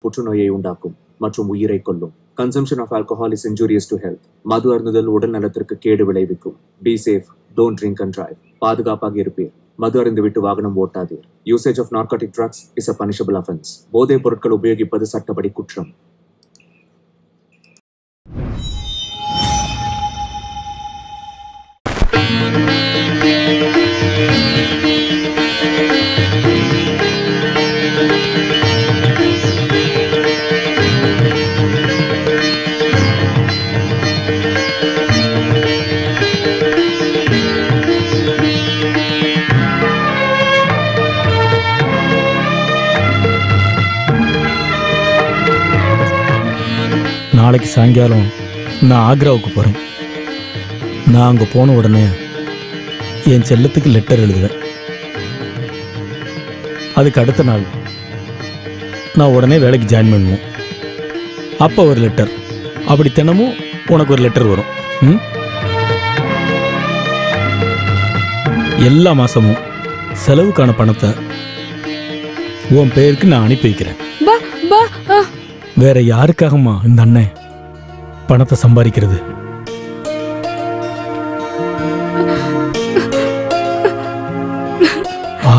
புற்றுநோயை உண்டாக்கும் மற்றும் உயிரை கொல்லும். Consumption of alcohol is injurious to health. மது அருந்துதல் உடல் நலத்திற்கு கேடு விளைவிக்கும். Be safe. Don't drink and drive. பாதுகாப்பாக இருப்பீர். மது அருந்து விட்டு வாகனம் ஓட்டாதீர். Usage of narcotic drugs is a punishable offense. போதைப் பொருட்கள் உபயோகிப்பது சட்டப்படி குற்றம். நாளைக்கு சாயங்காலம் நான் ஆக்ராவுக்கு போகிறேன். நான் அங்கே போன உடனே என் செல்லத்துக்கு லெட்டர் எழுதுவேன். அதுக்கு அடுத்த நாள் நான் உடனே வேலைக்கு ஜாயின் பண்ணுவேன். அப்போ ஒரு லெட்டர், அப்படி தினமும் உனக்கு ஒரு லெட்டர் வரும். எல்லா மாதமும் செலவுக்கான பணத்தை உன் பெயருக்கு நான் அனுப்பி வைக்கிறேன். வேற யாருக்காகமா இந்த அண்ணன் பணத்தை சம்பாதிக்கிறது?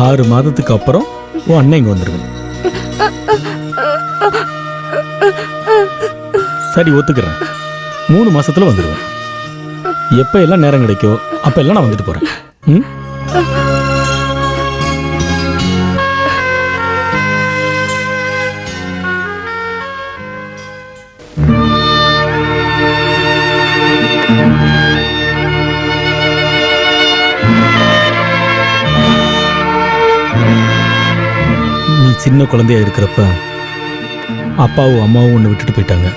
ஆறு மாதத்துக்கு அப்புறம் உன் அண்ணன் இங்க வந்துருவேன். சரி, ஒத்துக்கிறேன். 3 மாசத்துல வந்துடுவேன். எப்ப எல்லாம் நேரம் கிடைக்கோ அப்ப எல்லாம் நான் வந்துட்டு போறேன். நீ சின்ன குழந்தையா இருக்கிறப்ப அப்பாவும் அம்மாவும் உன்னை விட்டுட்டு போயிட்டாங்க.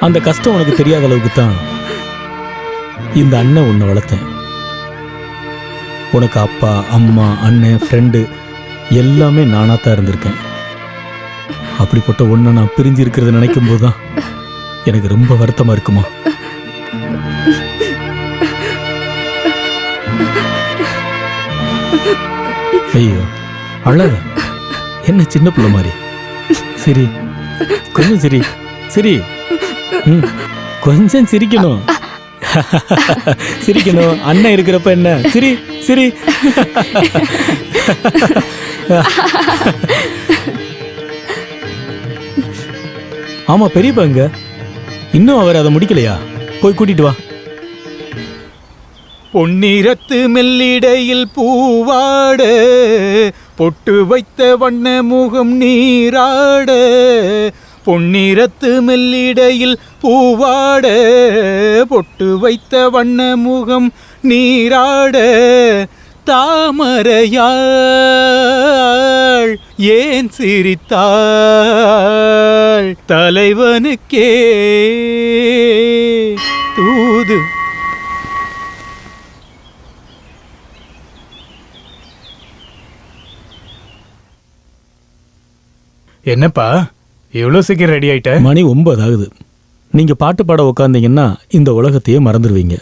அந்த கஷ்டம் உனக்கு தெரியாத அளவுக்கு தான் இந்த அண்ணன் உன்னை வளர்த்தேன். உனக்கு அப்பா, அம்மா, அண்ணன், ஃப்ரெண்டு எல்லாமே நானாக தான் இருந்திருக்கேன். அப்படிப்பட்ட ஒன்றை நான் பிரிஞ்சு இருக்கிறத நினைக்கும் போது தான் எனக்கு ரொம்ப வருத்தமாக இருக்குமா. ஐயோ, அழக என்ன சின்ன பிள்ளை மாதிரி. சரி, கொஞ்சம் சரி சரி, கொஞ்சம் சிரிக்கணும். சிரிக்கணும். அண்ணன் இருக்கிறப்ப என்ன சரி சரி. ஆமா, பெரியப்பா எங்க? இன்னும் அவர் அதை முடிக்கலையா? போய் கூட்டிட்டு வா. பொன்னிறத்து மெல்லிடையில் பூவாட, பொட்டு வைத்த வண்ண முகம் நீராட. பொன்னிறத்து மெல்லிடையில் பூவாட, பொட்டு வைத்த வண்ண முகம் நீராட. தாமரையாள் ஏன் சிரித்தாள்? தலைவனுக்கே தூது. என்னப்பா எவ்வளோ சீக்கிரம் ரெடி ஆயிட்ட? மணி 9 ஆகுது. நீங்க பாட்டு பாட உக்காந்தீங்கன்னா இந்த உலகத்தையே மறந்துடுவீங்க.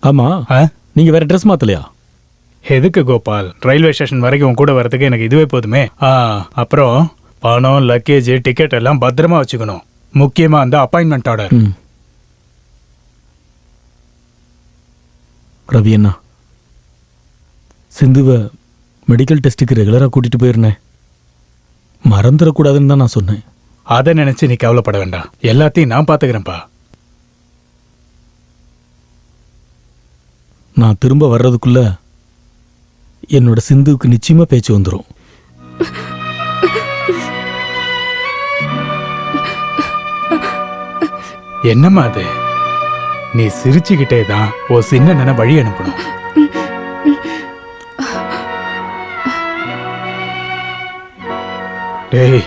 ஆமா, நீங்க வேற ட்ரெஸ் மாத்தலையா? எதுக்கு கோபால்? ரயில்வே ஸ்டேஷன் வரைக்கும் உன் கூட வரதுக்கு எனக்கு இதுவே போதுமே. அப்புறம் பணம், லக்கேஜ், டிக்கெட் எல்லாம் பத்திரமா வச்சுக்கணும். முக்கியமா அந்த அப்பாயின்மெண்ட் ஆர்டர். ரவி அண்ணா, சிந்துவை மெடிக்கல் டெஸ்ட்டுக்கு ரெகுலராக கூட்டிட்டு போயிருந்தேன். மறந்துடக்கூடாதுன்னு தான் நான் சொன்னேன். அதை நினைச்சு நீ கவலைப்பட வேண்டாம். எல்லாத்தையும் நான் பாத்துக்கிறேன்ப்பா. நான் திரும்ப வர்றதுக்குள்ள என்னோட சிந்துவுக்கு நிச்சயமா பேச்சு வந்துடும். என்னம்மா அது? நீ சிரிச்சுக்கிட்டே தான் ஓ சின்ன வழி அனுப்பணும். டேய்,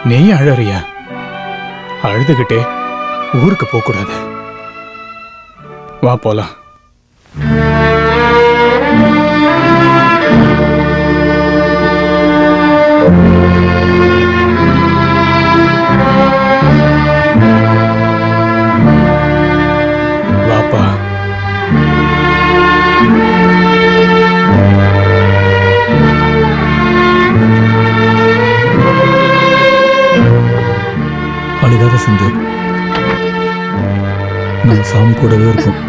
நீ அழறியா? அழுதுகிட்டே ஊருக்கு போக கூடாது. வா போலாம். வாப்பா. அழுகாத சிந்து, நம்ம சாமி கூடவே இருக்கும்.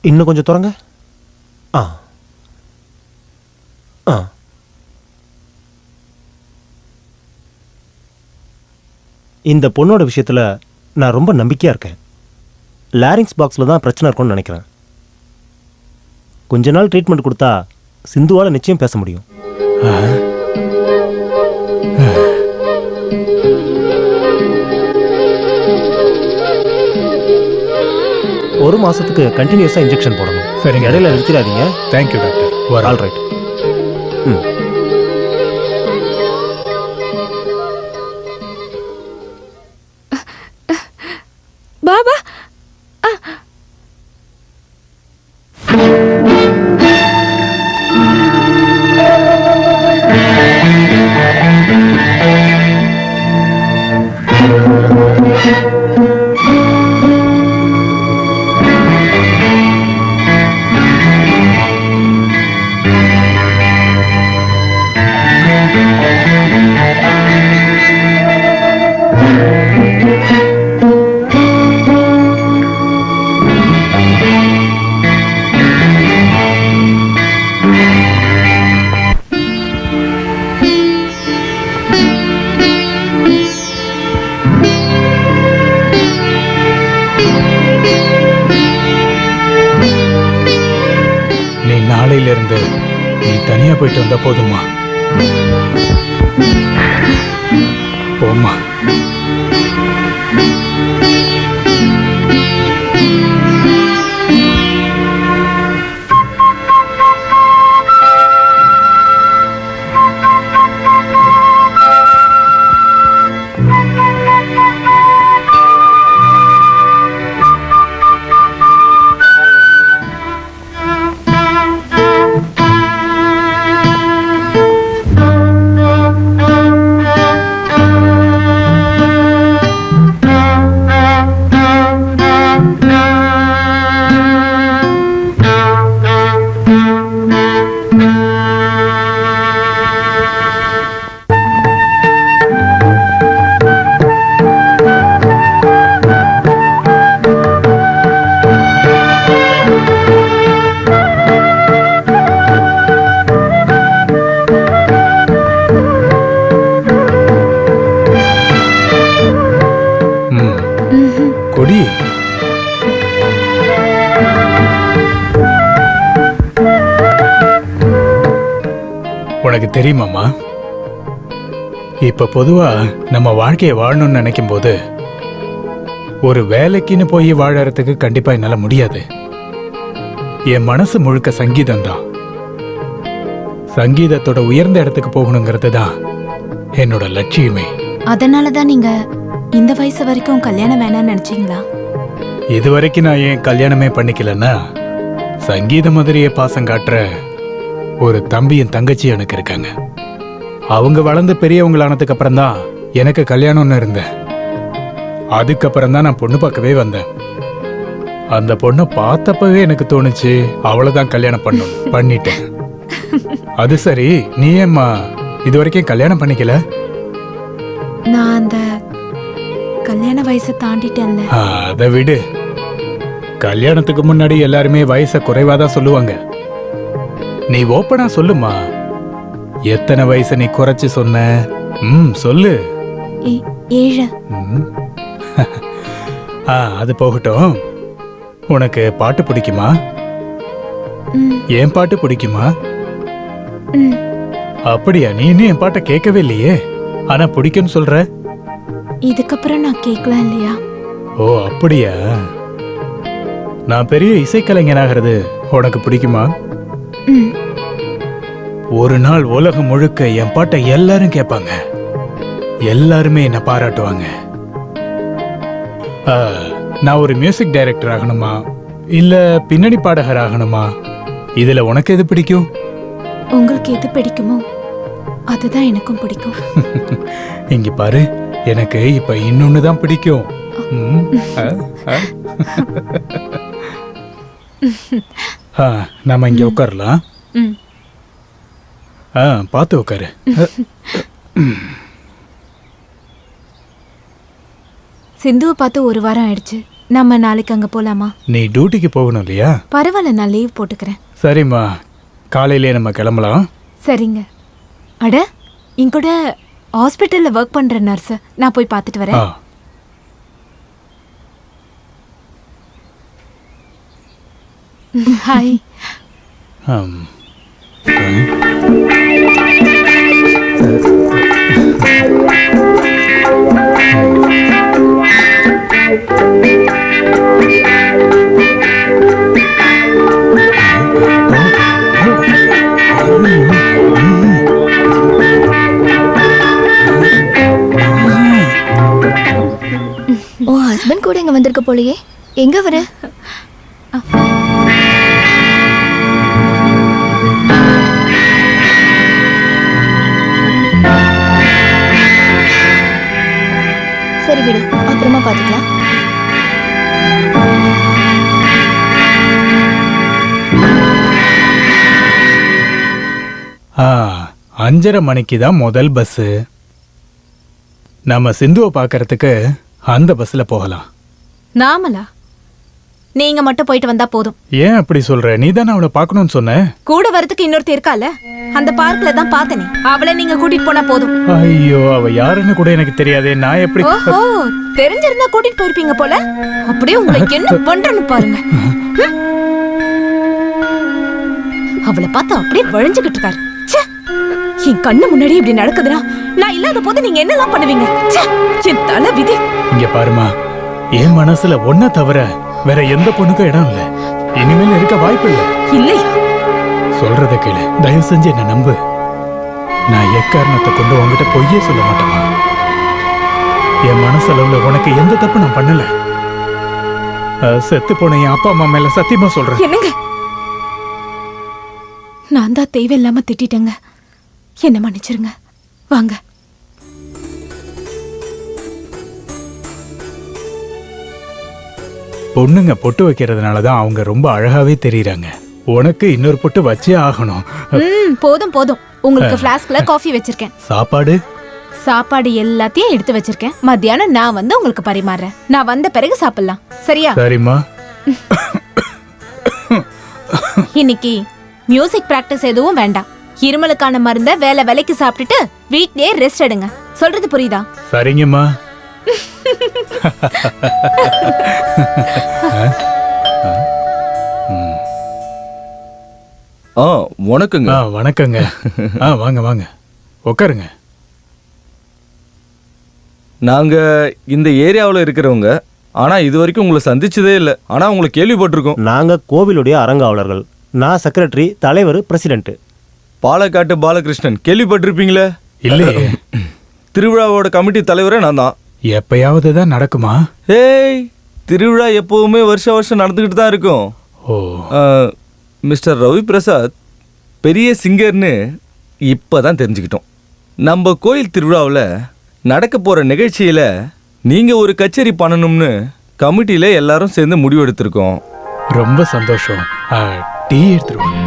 இன்னும் கொஞ்சம் திறங்க. ஆ ஆ இந்த பொண்ணோட விஷயத்தில் நான் ரொம்ப நம்பிக்கையாக இருக்கேன். லாரிங்ஸ் பாக்ஸில் தான் பிரச்சனை இருக்கும்னு நினைக்கிறேன். கொஞ்ச நாள் ட்ரீட்மெண்ட் கொடுத்தா சிந்துவால் நிச்சயம் பேச முடியும். ஒரு மாசத்துக்கு கண்டினியூஸா இன்ஜெக்ஷன் போடணும். சரிங்க. இடையில நிறுத்திடாதீங்க. Thank you doctor. All right. ம். பாபா, நாளையிலிருந்து நீ தனியா போயிட்டு வந்தா போதுமா? போமா. உனக்கு தெரியுமாம்மா, இப்ப பொதுவா நம்ம வாழ்க்கையை வாழணும்னு நினைக்கும் போது ஒரு வேலைக்குன்னு போய் வாழறதுக்கு கண்டிப்பா என்னால முடியாது. என் மனசு முழுக்க சங்கீதம் தான். சங்கீதத்தோட உயர்ந்த இடத்துக்கு போகணுங்கிறது தான் என்னோட லட்சியமே. அதனாலதான் நீங்க இந்த வயசு வரைக்கும் கல்யாணம் வேணாம்னு நினைச்சீங்களா? இது வரைக்கும் நான் ஏன் கல்யாணமே பண்ணிக்கலன்னா, சங்கீத மாதிரியே பாசம் காட்டுற ஒரு தம்பியும் தங்கச்சி எனக்கு இருக்காங்க. அவங்க வளர்ந்து பெரியவங்களானதுக்கு அப்புறம் தான் எனக்கு கல்யாணம்னு இருந்தேன். அதுக்கப்புறம் தான் நான் பொண்ணு பார்க்கவே வந்தேன். அந்த பொண்ணை பார்த்தப்பவே எனக்கு தோணுச்சு அவ்வளவுதான் கல்யாணம் பண்ணிட்டேன். அது சரி, நீ ஏம்மா இது வரைக்கும் கல்யாணம் பண்ணிக்கல? நான் அந்த கல்யாண வயசை தாண்டிட்டேன்ல. அதை விடு. கல்யாணத்துக்கு முன்னாடி எல்லாருமே வயசை குறைவாதான் சொல்லுவாங்க. நீ ஓப்பனா சொல்லுமா, எத்தனை வயசை நீ குறைச்சு சொன்ன? சொல்லு. 7. அது போகட்டும். உனக்கு பாட்டு பிடிக்குமா? என் பாட்டு பிடிக்குமா? அப்படியா? நீ இன்னும் என் பாட்டை கேட்கவே இல்லையே, ஆனா பிடிக்கும்னு சொல்ற. இதுக்கப்புறம் நான் கேட்கலாம் இல்லையா? ஓ அப்படியா? நான் பெரிய இசைக்கலைஞனாகிறது உனக்கு பிடிக்குமா? ஒரு நாள் உலகம் முழுக்க என் பாட்டை எல்லாரும் கேட்பாங்க, எல்லாருமே என்ன பாராட்டுவாங்க. நான் ஒரு மியூசிக் டைரக்டர் ஆகணுமா இல்ல பின்னணி பாடகர் ஆகணுமா? இதுல உனக்கு எது பிடிக்கும்? உங்களுக்கு எது பிடிக்குமோ அதுதான் எனக்கும் பிடிக்கும். இங்க பாரு, எனக்கு இப்ப இன்னொன்னுதான் பிடிக்கும். நாம இங்க உட்காரலாம். பார்த்து உட்காரு. சிந்துவை பார்த்து 1 வாரம் ஆயிடுச்சு. நம்ம நாளைக்கு அங்க போலாமா? நீ டியூட்டிக்கு போகணும் இல்லையா? பரவாயில்ல, நான் லீவ் போட்டுக்கிறேன். சரிம்மா, காலையிலே நம்ம கிளம்பலாம். சரிங்க. அட, இங்க கூட ஹாஸ்பிட்டல்ல ஒர்க் பண்ற நர்ஸ், நான் போய் பார்த்துட்டு வரேன். ஹாய். உன் ஹஸ்பண்ட் கூட இங்க வந்திருக்க போலயே, எங்க அவரு? சரி விடு, அப்புறமா பாத்துக்கலாம். ஆ 5:30 மணிக்கு தான் முதல் பஸ். நம்ம சிந்துவை பார்க்கறதுக்கு அந்த பஸ்ல போகலாம். நாமலா? நீங்க மட்டும் போயிட்டு வந்தா போதும். ஏன் அப்படி சொல்ற? நீ தானே அவளை பார்க்கணும்னு சொன்ன. கூட வரதுக்கு இன்னொருத்தி இருக்கால, அந்த பார்க்ல தான் பார்த்தனே. அவளை நீங்க கூட்டிட்டு போனா போதும். ஐயோ, அவ யாருன்னு கூட எனக்கு தெரியாதே. நான் எப்படி? ஓஹோ, தெரிஞ்சிருந்தா கூட்டிட்டு போயிருப்பீங்க போல. அப்படியே உங்களுக்கு என்ன பண்றேன்னு பாருங்க. அவளை பார்த்து அப்படியே வழிஞ்சுகிட்டு இருக்காரு. என் கண்ணு முன்னாடி இப்படி நடக்குதுன்னா நான் இல்லாத போது நீங்க என்னெல்லாம் பண்ணுவீங்க? என் தலை விதி. இங்க பாருமா, என் மனசுல ஒன்ன தவிர வேற எந்த பொண்ணுக்கும் இடம் இல்ல. இனிமேல் இருக்க வாய்ப்பு இல்ல. இல்லையா? சொல்றத கேளு, தயவு செஞ்சு என்ன நம்பு. நான் எக்காரணத்தை கொண்டு உங்ககிட்ட பொய்யே சொல்ல மாட்டேமா. என் மனசளவுல உனக்கு எந்த தப்பு நான் பண்ணல. செத்து போன என் அப்பா அம்மா மேல சத்தியமா சொல்றேன். என்னங்க, நான் தான் தேவையில்லாம திட்டிட்டேங்க. என்ன மன்னிச்சிருங்க. வாங்க. பொண்ணுங்க பொட்டு வைக்கிறதுனாலதான் அவங்க ரொம்ப அழகாவே தெரியுறாங்க. உனக்கு இன்னொரு பொட்டு வச்சே ஆகணும். போதும் போதும். உங்களுக்கு ஃபிளாஸ்க்ல காஃபி வச்சிருக்கேன். சாப்பாடு எல்லாத்தையும் எடுத்து வச்சிருக்கேன். மத்தியானம் நான் வந்து உங்களுக்கு பரிமாறேன். நான் வந்த பிறகு சாப்பிடலாம். சரியா? சரிம்மா. இன்னைக்கு மியூசிக் பிராக்டிஸ் எதுவும் வேண்டாம். இருமலுக்கான மருந்த வேலைக்கு சாப்பிட்டுட்டு வீட்லயே ரெஸ்ட் எடுங்க. சொல்றது புரியுதா? சரிங்கம்மா. வணக்கங்க. வணக்கங்க. வாங்க வாங்க உட்காருங்க. நாங்க இந்த ஏரியாவில் இருக்கிறவங்க. ஆனா இது வரைக்கும் உங்களை சந்திச்சதே இல்லை. ஆனா உங்களை கேள்விப்பட்டிருக்கோம். நாங்கள் கோவிலுடைய அரங்காவலர்கள். நான் செக்ரட்டரி, தலைவர், பிரசிடென்ட். பாலக்காட்டு பாலகிருஷ்ணன் கேள்விப்பட்டிருப்பீங்களே? இல்லையே. திருவிழாவோட கமிட்டி தலைவரே நான் தான். எப்பயாவது தான் நடக்குமா? ஏய், திருவிழா எப்பவுமே வருஷம் நடந்துக்கிட்டு தான் இருக்கும். ஓ. மிஸ்டர் ரவி பிரசாத் பெரிய சிங்கர்னு இப்பதான் தெரிஞ்சுக்கிட்டோம். நம்ம கோயில் திருவிழாவில் நடக்க போற நிகழ்ச்சியில நீங்க ஒரு கச்சேரி பண்ணணும்னு கமிட்டியில எல்லாரும் சேர்ந்து முடிவெடுத்திருக்கோம். ரொம்ப சந்தோஷம். டீ எடுத்துருவோம்.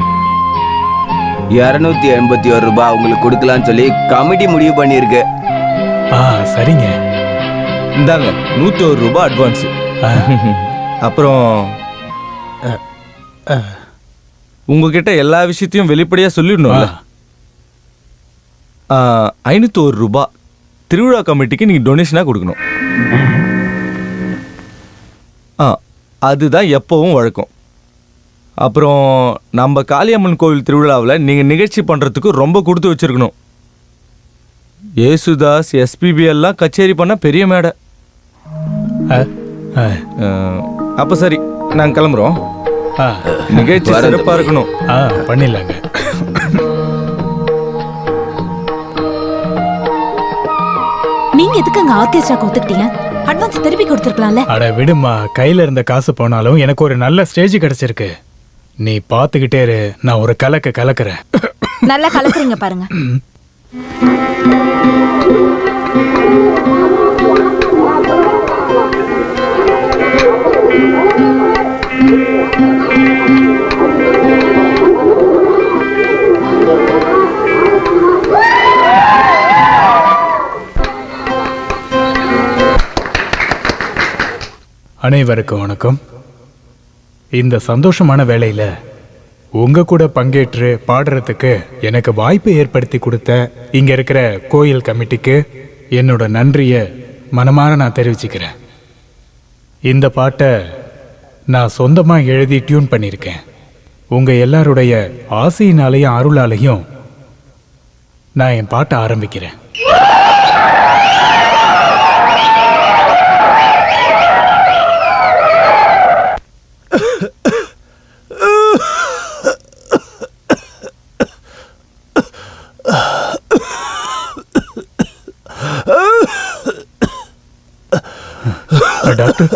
281 ரூபாய் உங்களுக்கு கொடுக்கலான்னு சொல்லி கமிட்டி முடிவு பண்ணியிருக்கு. சரிங்க. இந்தாங்க 101 ரூபாய் அட்வான்ஸ். அப்புறம் உங்ககிட்ட எல்லா விஷயத்தையும் வெளிப்படையா சொல்லிடணும்ல. 501 ரூபாய் திருவிழா கமிட்டிக்கு நீங்க டொனேஷனா கொடுக்கணும். அதுதான் எப்பவும் வழக்கம். அப்புறம் நம்ம காளியம்மன் கோவில் திருவிழாவில் நீங்க நிகழ்ச்சி பண்றதுக்கு ரொம்ப கொடுத்து வச்சிருக்கணும். ஏசுதாஸ், எஸ்பிபி எல்லாம் கச்சேரி பண்ண பெரிய மேடை. அப்ப சரி, நாங்க கிளம்புறோம். நிகழ்ச்சி சிறப்பா இருக்கணும். பண்ணிடலாங்க. நீங்க எதுக்கு அங்க ஆர்கெஸ்ட்ராக்கு ஒத்துக்கிட்டீங்க? அட்வான்ஸ் திருப்பி கொடுத்துருக்கலாம்ல. அட விடுமா, கையில இருந்த காசு போனாலும் எனக்கு ஒரு நல்ல ஸ்டேஜ் கிடைச்சிருக்கு. நீ பாத்துக்கிட்டே இரு, நான் ஒரு கலக்குறேன். நல்லா கலக்குறீங்க பாருங்க. அனைவருக்கும் வணக்கம். இந்த சந்தோஷமான வேளையில உங்க கூட பங்கேற்று பாடுறதுக்கு எனக்கு வாய்ப்பு ஏற்படுத்தி கொடுத்த இங்க இருக்கிற கோயில் கமிட்டிக்கு என்னோட நன்றியை மனமாற நான் தெரிவிச்சுக்கிறேன். இந்த பாட்டை நான் சொந்தமா எழுதி டியூன் பண்ணியிருக்கேன். உங்க எல்லாருடைய ஆசையினாலையும் அருளாலையும் நான் என் பாட்டை ஆரம்பிக்கிறேன். டாக்டர்,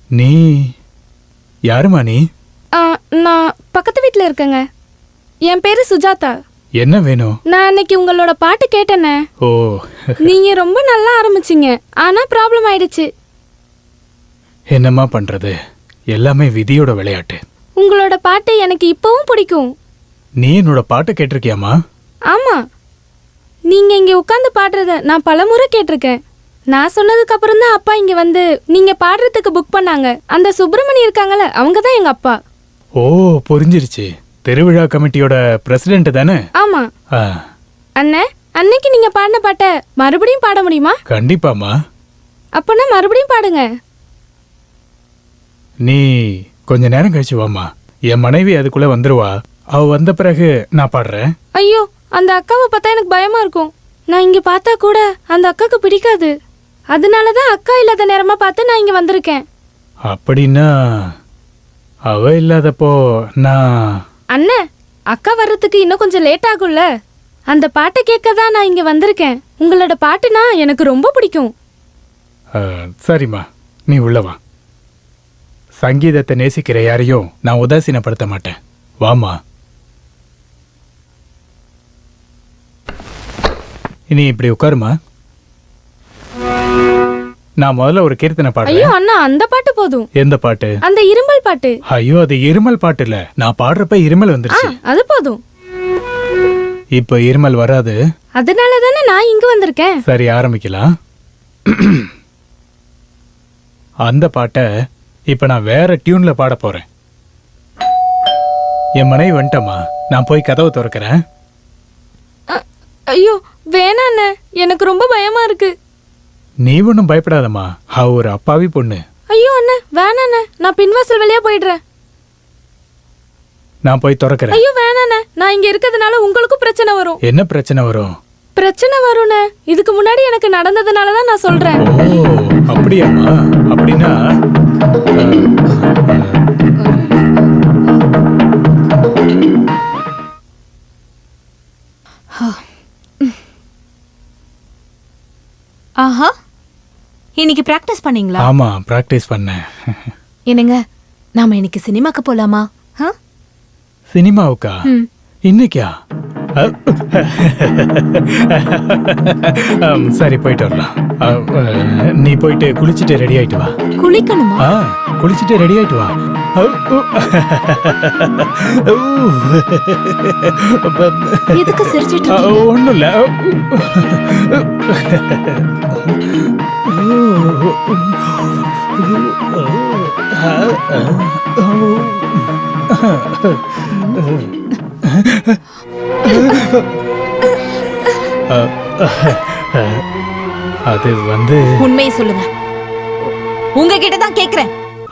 நீ யாருமா? நீ? நான் பக்கத்து வீட்டில் இருக்கேங்க. என் பேரு சுஜாதா. என்ன வேணும்? நான் அன்னைக்கு உங்களோட பாட்டு கேட்டேனே. ஓ. நீங்க ரொம்ப நல்லா ஆரம்பிச்சிங்க, ஆனா ப்ராப்ளம் ஆயிடுச்சு. என்னம்மா பண்றது, எல்லாமே விதியோட விளையாட்டு. உங்களோட பாட்டு எனக்கு இப்பவும் பிடிக்கும். நீ என்னோட பாட்டு கேட்டிருக்கியாமா? ஆமா, நீங்க இங்க உட்கார்ந்து பாடுறத நான் பலமுறை கேட்டிருக்கேன். நான் சொன்னதுக்கு அப்புறம் தான் அப்பா இங்க வந்து நீங்க பாடுறதுக்கு புக் பண்ணாங்க. அந்த சுப்பிரமணி இருக்காங்கல்ல, அவங்க தான் எங்க அப்பா. ஓ, புரிஞ்சிருச்சு. திருவிழா கமிட்டியோட பிரசிடென்ட் தானே? ஆமா. அண்ணே, அன்னைக்கு நீங்க பாடின பாட்டை மறுபடியும் பாட முடியுமா? கண்டிப்பாமா. அப்பனா மறுபடியும் பாடுங்க. நீ கொஞ்ச நேரம் கழிச்சு வாமா, என் மனைவி அதுக்குள்ள வந்துருவா. அவ வந்த பிறகு நான் பாடுறேன். ஐயோ, அந்த அக்காவை பார்த்தா எனக்கு பயமா இருக்கும். நான் இங்க பார்த்தா கூட அந்த அக்காக்கு பிடிக்காது. அதனாலதான் அக்கா இல்லாத நேரமா பார்த்து நான் இங்க வந்திருக்கேன். அப்படின்னா அவ இல்லாதப்போ நான்... அண்ணே, அக்கா வர்றதுக்கு இன்னும் கொஞ்சம் லேட் ஆகும்ல. அந்த பாட்டை கேட்க தான் நான் இங்க வந்திருக்கேன். உங்களோட பாட்டுனா எனக்கு ரொம்ப பிடிக்கும். சரிம்மா, நீ உள்ளவா. சங்கீதத்தை நேசிக்கிற யாரையும் நான் உதாசீனப்படுத்த மாட்டேன். வாமா. இனி இப்படி உட்காருமா. நான் முதல்ல ஒரு கீர்த்தனை பாடுறேன். ஐயோ அண்ணா, அந்த பாட்டு போதும். எந்த பாட்டு? அந்த இருமல் பாட்டு. ஐயோ, அது இருமல் பாட்டு இல்ல. நான் பாடுறப்ப இருமல் வந்துருச்சு. அது போதும். இப்ப இருமல் வராது. அதனால தானே நான் இங்க வந்திருக்கேன். சரி, ஆரம்பிக்கலாம். அந்த பாட்டை இப்ப நான் வேற டியூன்ல பாட போறேன். என் மனைவி வந்துட்டம்மா, நான் போய் கதவை திறக்கிறேன். ஐயோ வேணாம் அண்ணே, எனக்கு ரொம்ப பயமா இருக்கு. நீ ஒன்றும் பயப்படாதம்மா, அவ ஒரு அப்பாவி பொண்ணு. ஐயோ அண்ணே வேணாம் அண்ணே, நான் பின்வாசல் வழியா போயிடுறேன். நான் போய் திறக்கிறேன். ஐயோ வேணாம் அண்ணே, நான் இங்க இருக்கிறதுனால உங்களுக்கும் பிரச்சனை வரும். என்ன பிரச்சனை வரும்? பிரச்சனை வரும்ண்ணே, இதுக்கு முன்னாடி எனக்கு நடந்ததுனால தான் நான் சொல்றேன். ஓ அப்படியாம்மா? அப்படின்னா ஆஹா, இன்னைக்கு பிராக்டிஸ் பண்ணீங்களா? ஆமா, பிராக்டிஸ் பண்ணேன். என்னங்க, நாம இன்னைக்கு சினிமாக்கு போலாமா? சினிமாவுக்கா? இன்னைக்கா? சரி, போயிட்டு வரலாம். நீ போயிட்டு குளிச்சுட்டு ரெடி ஆயிட்டு வா. குளிக்கணுமா? குளிச்சுட்டு ரெடி ஆயிட்டு வா. எதுக்கு சிரிச்சிட்டு ஒண்ணும் இல்ல. அது வந்து உண்மையை சொல்லுங்க, உங்ககிட்ட தான் கேக்குறேன்.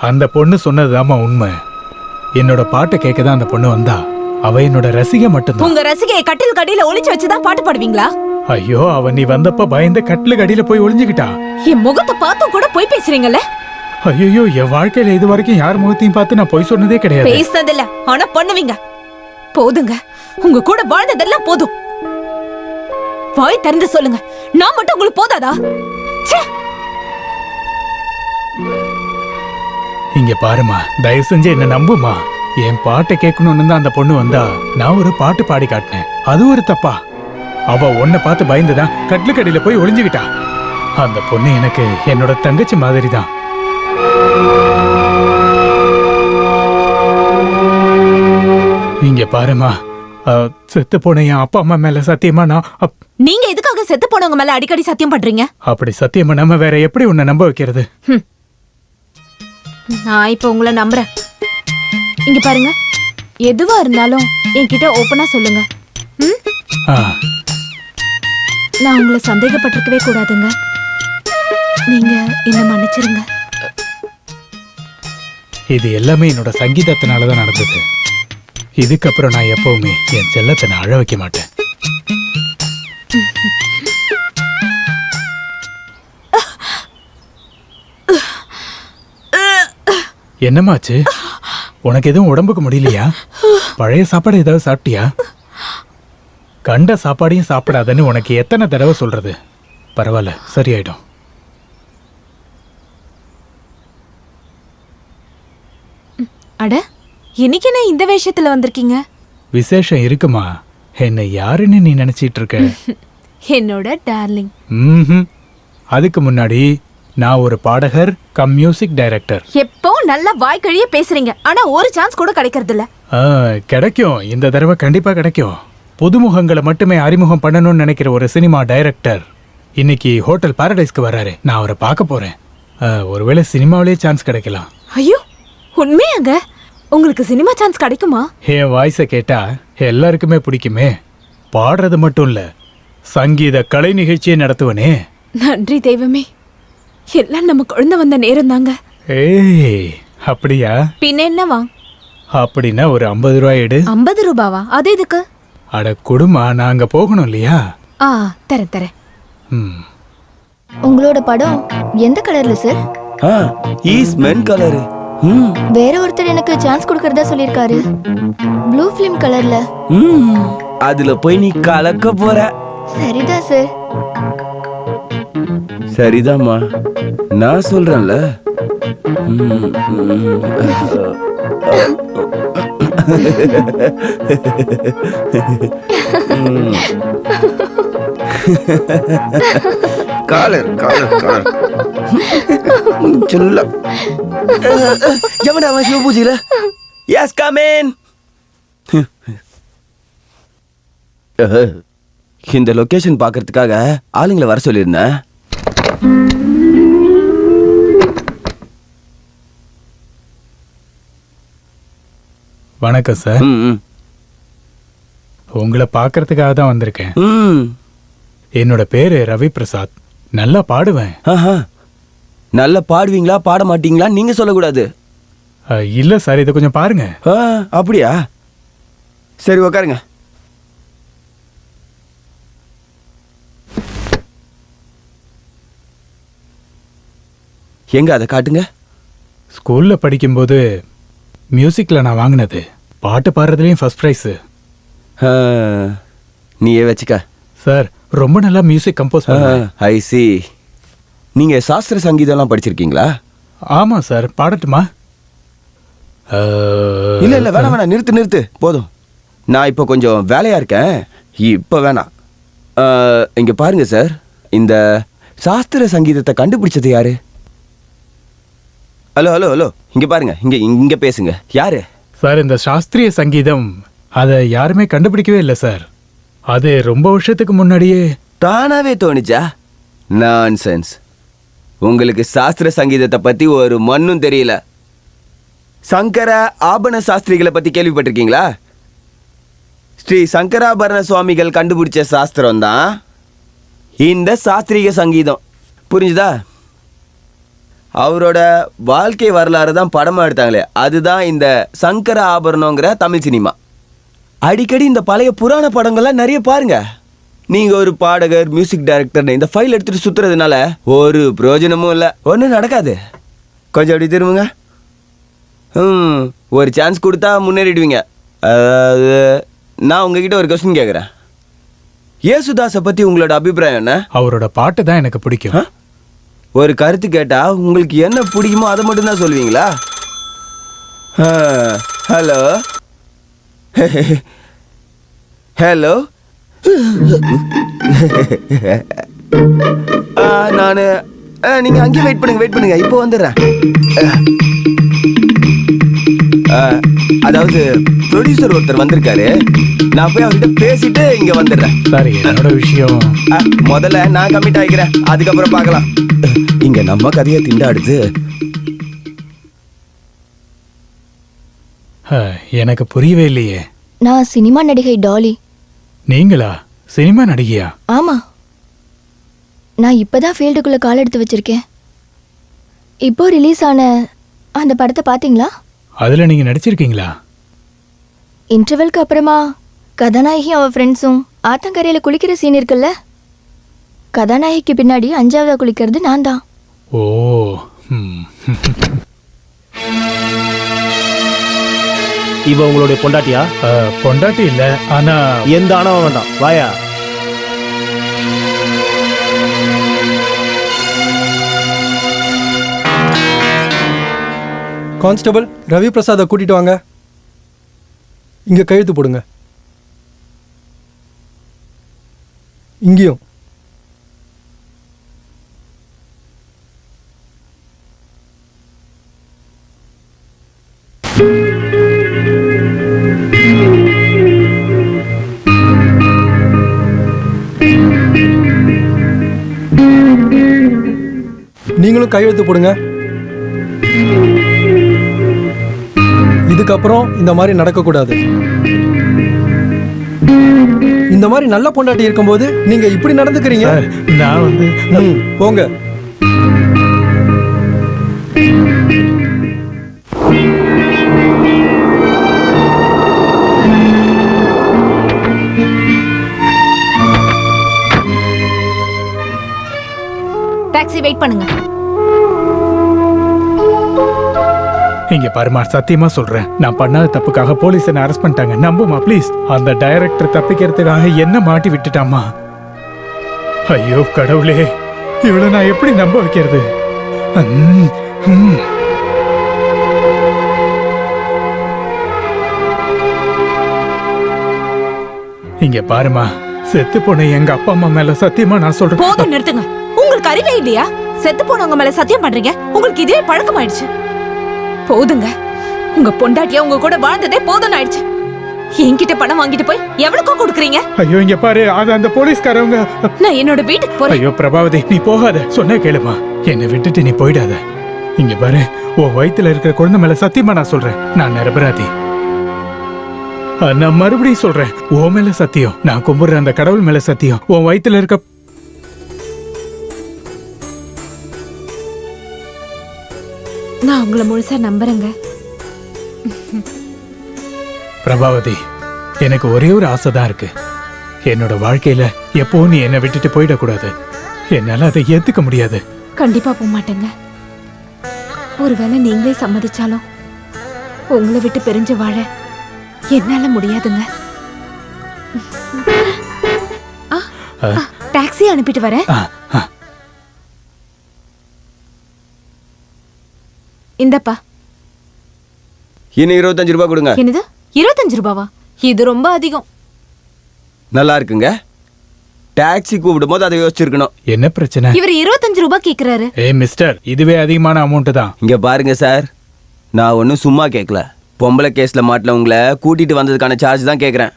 அந்த பொண்ணு சொன்னதுதாம்மா உண்மை. என்னோட பாட்டை கேட்க தான் அந்த பொண்ணு வந்தா. அவ என்னோட ரசிகை மட்டும்தான். உங்க ரசிகையை கட்டில் கடியில ஒளிச்சு வச்சுதான் பாட்டு பாடுவீங்களா? ஐயோ, அவ நீ வந்தப்ப பயந்து கட்டில கடியில போய் ஒளிஞ்சுக்கிட்டா. என் முகத்தை பார்த்தும் கூட போய் பேசுறீங்கல்ல? ஐயோ, என் வாழ்க்கையில இது வரைக்கும் யார் முகத்தையும் பார்த்து நான் பொய் சொன்னதே கிடையாது. பேசுனதில்ல, ஆனா பண்ணுவீங்க. போதுங்க, உங்க கூட வாழ்ந்ததெல்லாம் போதும். வாய் திறந்து சொல்லுங்க, நான் மட்டும் உங்களுக்கு போதாதா? ச்சே! இங்க பாருமா, தயவு செஞ்சு என்ன நம்புமா. என் பாட்டை கேட்கணும்னு தான் அந்த பொண்ணு வந்தா. நான் ஒரு பாட்டு பாடி காட்டினேன், அது ஒரு தப்பா? அவ உன்னை பார்த்து பயந்துதான் கட்டிலுக்கடியில போய் ஒளிஞ்சுக்கிட்டா. அந்த பொண்ணு எனக்கு என்னோட தங்கச்சி மாதிரி தான். இங்க பாருமா, செத்து போன என் அப்பா அம்மா மேல சத்தியமா நான் நீங்க எதுக்காக செத்து போனவங்க மேல அடிக்கடி சத்தியம் பண்றீங்க? அப்படி சத்தியமா நம்ம வேற எப்படி உன்னை நம்ப வைக்கிறது? நான் இப்ப உங்களை நம்புறேன். இங்க பாருங்க, எதுவா இருந்தாலும் என்கிட்ட ஓப்பனா சொல்லுங்க. நான் உங்களை சந்தேகப்பட்டிருக்கவே கூடாதுங்க. நீங்க என்ன மன்னிச்சிருங்க. இது எல்லாமே என்னோட சங்கீதத்தினாலதான் நடந்தது. இதுக்கப்புறம் நான் எப்பவுமே என் செல்லத்தை நான் அழ வைக்க மாட்டேன். என்னமாச்சு? உனக்கு எதுவும் உடம்புக்கு முடியலையா? பழைய சாப்பாடு ஏதாவது சாப்பிட்டியா? கண்ட சாப்பாடையும் சாப்பிடாதன்னு உனக்கு எத்தனை தடவை சொல்றது? பரவாயில்ல, சரியாயிடும். அட, இன்னைக்கு என்ன இந்த வேஷத்துல வந்திருக்கீங்க? விசேஷம் இருக்குமா? என்ன யாருன்னு நீ நினைச்சிட்டு இருக்க? என்னோட டார்லிங். அதுக்கு முன்னாடி நான் ஒரு பாடகர் கம் மியூசிக் டைரக்டர். எப்பவும் நல்லா வாய்க்கழிய பேசுறீங்க, ஆனா ஒரு சான்ஸ் கூட கிடைக்கிறது இல்ல. கிடைக்கும், இந்த தடவை கண்டிப்பா கிடைக்கும். புதுமுகங்களை மட்டுமே அறிமுகம் பண்ணணும்னு நினைக்கிற ஒரு சினிமா டைரக்டர் இன்னைக்கு ஹோட்டல் பாரடைஸ்க்கு வர்றாரு. நான் அவரை பார்க்க போறேன். ஒருவேளை சினிமாவிலேயே சான்ஸ் கிடைக்கலாம். ஐயோ, உண்மையாங்க? உங்களுக்கு சினிமா சான்ஸ் கிடைக்குமா? என் வாய்ஸை கேட்டா எல்லாருக்குமே பிடிக்குமே. பாடுறது மட்டும் இல்ல, சங்கீத கலை நிகழ்ச்சியை நடத்துவனே. நன்றி தெய்வமே, எல்லாம் நம்ம குழந்தை வந்த நேரம் தாங்க. ஏய், அப்படியா? பின்ன என்னவா? அப்படின்னா ஒரு 50 ரூபாய் எடு. 50 ரூபாவா? அது எதுக்கு? அட குடுமா, நான் அங்க போகணும் இல்லையா? தரேன் தரேன். உங்களோட படம் எந்த கலர்ல சார்? Is men colour. வேற ஒருத்தர் எனக்கு சான்ஸ் கொடுக்கறதா சொல்லிருக்காரு. ப்ளூ ஃபிலிம் கலர்ல. அதுல போய் நீ கலக்க போற. சரிதான் சார். சரிதாம்மா, நான் சொல்றேன்ல. காலர் காலர் காலர் சொல்ல ஜமடா வாசி பூஜில. Yes come in. இந்த லொகேஷன் பார்க்கறதுக்காக ஆளுங்களை வர சொல்லியிருந்தேன். வணக்கம் சார். ம் உங்களை பார்க்கறதுக்காக தான் வந்திருக்கேன். ம் என்னோட பேரு ரவி பிரசாத். நல்லா பாடுவேன். ஆஹா. நல்லா பாடுவீங்களா பாட மாட்டீங்களா நீங்க சொல்லக்கூடாது. இல்ல சார், இதை கொஞ்சம் பாருங்க. அப்படியா? சரி உக்காருங்க. எங்க அதை காட்டுங்க. ஸ்கூல்ல படிக்கும்போது மியூசிக்ல நான் வாங்கினது. பாட்டு பாடுறதுலயும் ஃபர்ஸ்ட் ப்ரைஸ். நீயே வச்சுக்க. சார், ரொம்ப நல்லா மியூசிக் கம்போஸ் பண்ணுவேன். ஐ சி. நீங்க சாஸ்திர சங்கீதம்லாம் படிச்சிருக்கீங்களா? ஆமா சார். பாடட்டுமா? இல்ல இல்ல வேணாம் வேணாம், நிறுத்து போதும். நான் இப்போ கொஞ்சம் வேலையா இருக்கேன், இப்போ வேணாம். இங்க பாருங்க சார், இந்த சாஸ்திர சங்கீதத்தை கண்டுபிடிச்சது யாரு? ஹலோ ஹலோ ஹலோ, இங்க பாருங்க, இங்க பேசுங்க. யாரு சார்? இந்த சாஸ்திரிய சங்கீதம் அதை யாருமே கண்டுபிடிக்கவே இல்லை சார். அது ரொம்ப வருஷத்துக்கு முன்னாடியே தானாவே தோணுச்சா? நான்சென்ஸ். உங்களுக்கு சாஸ்திர சங்கீதத்தை பத்தி ஒரு மண்ணும் தெரியல. சங்கர ஆபண சாஸ்திரிகளை பத்தி கேள்விப்பட்டிருக்கீங்களா? ஸ்ரீ சங்கராபரண சுவாமிகள் கண்டுபிடிச்ச சாஸ்திரம் தான் இந்த சாஸ்திரிக சங்கீதம். புரிஞ்சுதா? அவரோட வாழ்க்கை வரலாறு தான் படமா எடுத்தாங்களே, அதுதான் இந்த சங்கர ஆபரணங்கிற தமிழ் சினிமா. அடிக்கடி இந்த பழைய புராண படங்கள்லாம் நிறைய பாருங்க. நீங்க ஒரு பாடகர், மியூசிக் டைரக்டர் இந்த ஃபைல் எடுத்துட்டு சுத்துறதுனால ஒரு பிரயோஜனமும் இல்லை, ஒன்றும் நடக்காது. கொஞ்சம் அப்படி திரும்புங்க. ஒரு சான்ஸ் கொடுத்தா முன்னேறிடுவீங்க. அதாவது நான் உங்ககிட்ட ஒரு கொஸ்டின் கேட்குறேன். ஏசுதாஸை பற்றி உங்களோட அபிப்பிராயம் என்ன? அவரோட பாட்டு தான் எனக்கு பிடிக்கும். ஒரு கருத்து கேட்டா உங்களுக்கு என்ன பிடிக்குமோ அதை மட்டும்தான் சொல்லுவீங்களா? ஹலோ ஹலோ, நான் நீங்கள் அங்கேயே வெயிட் பண்ணுங்க, இப்போ வந்துடுறேன். அதாவது ப்ரொடியூசர் ஒருத்தர் வந்திருக்காரு, நான் போய் அவர்கிட்ட பேசிட்டு இங்க வந்துடுறேன். சார், என்னோட விஷயம் முதல்ல நான் கமிட் ஆகிக்கிறேன், அதுக்கப்புறம் பார்க்கலாம். இங்க நம்ம கதையை திண்டாடுது. எனக்கு புரியவே இல்லையே. நான் சினிமா நடிகை டாலி. நீங்களா சினிமா நடிகையா? ஆமா, நான் இப்பதான் ஃபீல்டுக்குள்ள கால் எடுத்து வச்சிருக்கேன். இப்போ ரிலீஸ் ஆன அந்த படத்தை பாத்தீங்களா? அதுல நீங்க நடிச்சிருக்கீங்களா? இன்டர்வெல்க்கு அப்புறமா கதாநாயகி அவ ஃப்ரெண்ட்ஸும் ஆத்தங்கரையில குளிக்கிற சீன் இருக்குல்ல, கதாநாயகிக்கு பின்னாடி 5ஆவதா குளிக்கிறது நான் தான். ஓ. இவ உங்களுடைய பொண்டாட்டியா? பொண்டாட்டி இல்ல, ஆனா எந்த ஆணவம் வேண்டாம், வாயா. கான்ஸ்டபிள் ரவி பிரசாத்தை கூட்டிட்டு வாங்க. இங்க கையெழுத்து போடுங்க. இங்கேயும். நீங்களும் கையெழுத்து போடுங்க. இதுக்கப்புறம் இந்த மாதிரி நடக்கக்கூடாது. இந்த மாதிரி நல்ல பொண்டாட்டி இருக்கும்போது நீங்க இப்படி நடந்துக்கிறீங்க. நான் வந்து போங்க. டாக்ஸி வெயிட் பண்ணுங்க. இங்க பாருமா, சத்தியமா சொல்றேன், நான் பண்ணாத தப்புக்காக போலீஸ் என்ன அரெஸ்ட் பண்ணிட்டாங்க. நம்புமா ப்ளீஸ். அந்த டைரக்டர் தப்பிக்கிறதுக்காக என்ன மாட்டி விட்டுட்டாமா. ஐயோ கடவுளே, இவ்வளவு நான் எப்படி நம்ப வைக்கிறது? இங்க பாருமா, செத்து போன எங்க அப்பா அம்மா மேல சத்தியமா நான் சொல்றேன். போதும், நிறுத்துங்க. உங்களுக்கு அறிவே இல்லையா? செத்து போனவங்க மேல சத்தியம் பண்றீங்க. உங்களுக்கு இதே பழக்கம் ஆயிடுச்சு. போதுங்க. உங்க பொண்டாட்டியா உங்க கூட வாழ்ந்ததே போதும் ஆயிடுச்சு. என்கிட்ட பணம் வாங்கிட்டு போய் எவ்வளவுக்கோ கொடுக்குறீங்க? ஐயோ இங்க பாரு, அது அந்த போலீஸ்காரவங்க. நான் என்னோட வீட்டுக்கு போறேன். ஐயோ பிரபாவதி, நீ போகாத, சொன்ன கேளுமா. என்னை விட்டுட்டு நீ போயிடாத. இங்க பாரு, உன் வயித்துல இருக்கிற குழந்தை மேல சத்தியமா நான் சொல்றேன், நான் நிரபராதி. நான் மறுபடியும் சொல்றேன், உன் மேல சத்தியம், நான் கும்பிடுற அந்த கடவுள் மேல சத்தியம், உன் வயித்துல இருக்க நான் உங்களை முழுசா நம்புறேங்க. பிரபாவதி, எனக்கு ஒரே ஒரு ஆசை தான் இருக்கு. என்னோட வாழ்க்கையில எப்பவும் நீ என்னை விட்டுட்டு போயிடக்கூடாது. என்னால அதை ஏத்துக்க முடியாது. கண்டிப்பா போக மாட்டேங்க. ஒருவேளை நீங்களே சம்மதிச்சாலும் உங்களை விட்டு பிரிஞ்சு வாழ என்னால முடியாதுங்க. டாக்ஸி அனுப்பிட்டு வரேன். இந்தப்பா. இன்னும் 25 ரூபாய் கொடுங்க. என்னது 25 ரூபாவா? இது ரொம்ப அதிகம். நல்லா இருக்குங்க. டாக்ஸி கூப்பிடும் போது அதை யோசிச்சிருக்கணும். என்ன பிரச்சனை? இவர் 25 ரூபாய் கேக்குறாரு. மிஸ்டர், இதுவே அதிகமான அமௌண்ட் தான். இங்க பாருங்க சார், நான் ஒன்றும் சும்மா கேட்கல. பொம்பளை கேஸ்ல மாட்டினவங்களை கூட்டிட்டு வந்ததுக்கான சார்ஜ் தான் கேட்குறேன்.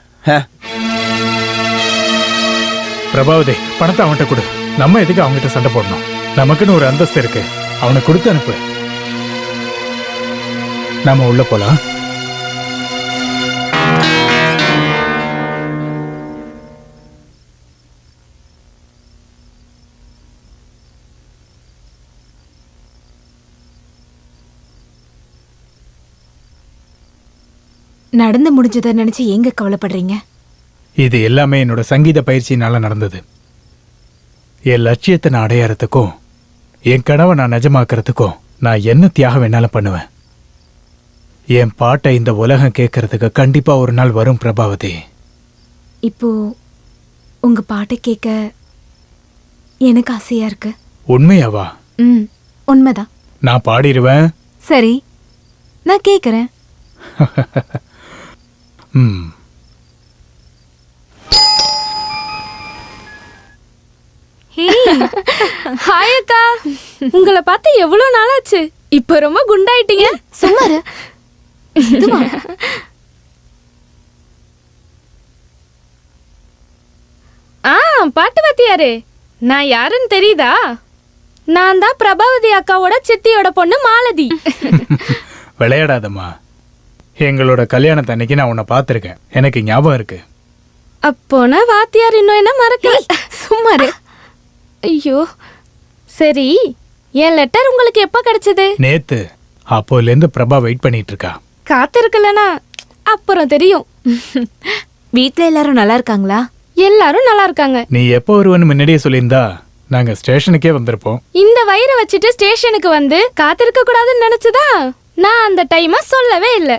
பிரபாவதி, பணத்தை அவன்கிட்ட கொடு. நம்ம எதுக்கு அவங்ககிட்ட சண்டை போடணும்? நமக்குன்னு ஒரு அந்தஸ்து இருக்கு. அவனை கொடுத்து அனுப்பு. நாம உள்ள போலாம். நடந்து முடிஞ்சதை நினைச்சு எங்க கவலைப்படுறீங்க? இது எல்லாமே என்னோட சங்கீத பயிற்சியினால நடந்தது. என் லட்சியத்தை நான் அடையறதுக்கும் என் கனவை நான் நிஜமாக்குறதுக்கும் நான் என்ன தியாகம் வேணாலும் பண்ணுவேன். என் பாட்டை இந்த உலகம் கேட்கறதுக்கு கண்டிப்பா ஒரு நாள் வரும் பிரபாவதி. இப்போ உங்க பாட்டை கேட்க எனக்கு ஆசையா இருக்கு. உண்மையாவா? உண்மைதான். நான் பாடிடுவேன். சரி, நான் கேக்குறேன். ஹாய் அக்கா, உங்களை பார்த்து எவ்வளவு நாளாச்சு. இப்ப ரொம்ப குண்டாயிட்டீங்க. சும்மாரு. பாட்டு வாத்தியாரே, நான் யாருன்னு தெரியுதா? நான் தான் பிரபாவதி அக்காவோட சித்தியோட பொண்ணு மாலதி. விளையாடாதம்மா. எங்களோட கல்யாணத்து அன்னைக்கு நான் உன்னை பார்த்துருக்கேன். எனக்கு ஞாபகம் இருக்கு. அப்போனா வாத்தியார் இன்னும் என்ன மறக்கல. சும்மாரு. ஐயோ, சரி, என் லெட்டர் உங்களுக்கு எப்ப கிடைச்சது? நேத்து. அப்போல இருந்து பிரபா வெயிட் பண்ணிட்டு இருக்கா. காத்திருக்கலனா அப்புறம் தெரியும். வீட்ல எல்லாரும் நல்லா இருக்காங்களா? எல்லாரும் நல்லா இருக்காங்க. நீ எப்போ வருவன்னு முன்னாடியே சொல்லியிருந்தா நாங்க ஸ்டேஷனுக்கே வந்திருப்போம். இந்த வயிறை வச்சுட்டு ஸ்டேஷனுக்கு வந்து காத்திருக்க கூடாதுன்னு நினைச்சதா நான் அந்த டைமை சொல்லவே இல்லை.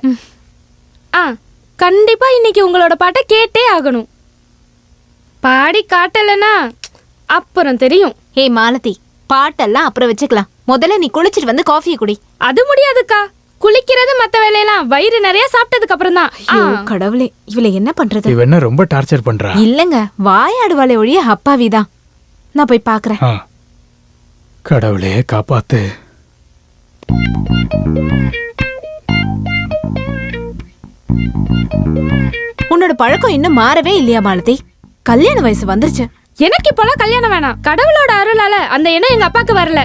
கண்டிப்பா இன்னைக்கு உங்களோட பாட்டை கேட்டே ஆகணும். பாடி காட்டலனா அப்புறம் தெரியும். ஏய் மாலதி, பாட்டெல்லாம் அப்புறம் வச்சுக்கலாம். முதல்ல நீ குளிச்சிட்டு வந்து காஃபியை குடி. அது முடியாதுக்கா. குளிக்கிறது மத்த வேலையெல்லாம் வயிறு நிறைய சாப்பிட்டதுக்கு அப்புறம் தான். கடவுளே, இவளை என்ன பண்றது? இவ என்ன ரொம்ப டார்ச்சர் பண்றா? இல்லங்க, வாயாடுவாளே ஒழிய அப்பாவிதான். நான் போய் பாக்குறேன். கடவுளே காப்பாத்து. உன்னோட பழக்கம் இன்னும் மாறவே இல்லையா மாலதி? கல்யாண வயசு வந்துருச்சு. எனக்கு இப்போலாம் கல்யாணம் வேணாம். கடவுளோட அருளால அந்த எண்ணம் எங்க அப்பாக்கு வரல.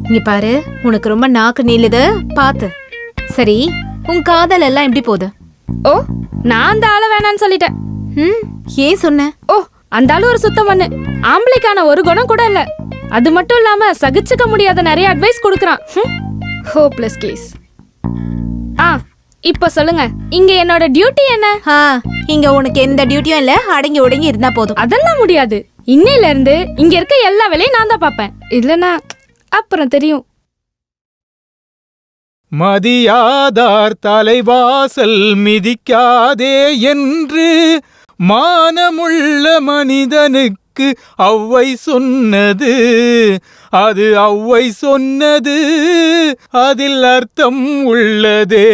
இங்க பாரு, உனக்கு ரொம்ப நாக்கு நீளுது, பாத்து. சரி, உன் காதல் எல்லாம் எப்படி போகுது? ஓ, நான் அந்த ஆளை வேணான்னு சொல்லிட்டேன். ஏன் சொன்ன? ஓ, அந்த ஆளு ஒரு சுத்தம் பண்ணு. ஆம்பளைக்கான ஒரு குணம் கூட இல்ல. அது மட்டும் இல்லாம சகிச்சுக்க முடியாத நிறைய அட்வைஸ் கொடுக்கறான். Hopeless case. இப்ப சொல்லுங்க, இங்க என்னோட டியூட்டி என்ன? இங்க உனக்கு எந்த டியூட்டியும் இல்ல. அடங்கி ஒடுங்கி இருந்தா போதும். அதெல்லாம் முடியாது. இன்னையில இருந்து இங்க இருக்க எல்லா வேலையும் நான் தான் பாப்பேன். இல்லனா அப்புறம் தெரியும். மதியாதார் தலைவாசல் மிதிக்காதே என்று மானமுள்ள மனிதனுக்கு ஔவை சொன்னது. அது ஔவை சொன்னது, அதில் அர்த்தம் உள்ளதே.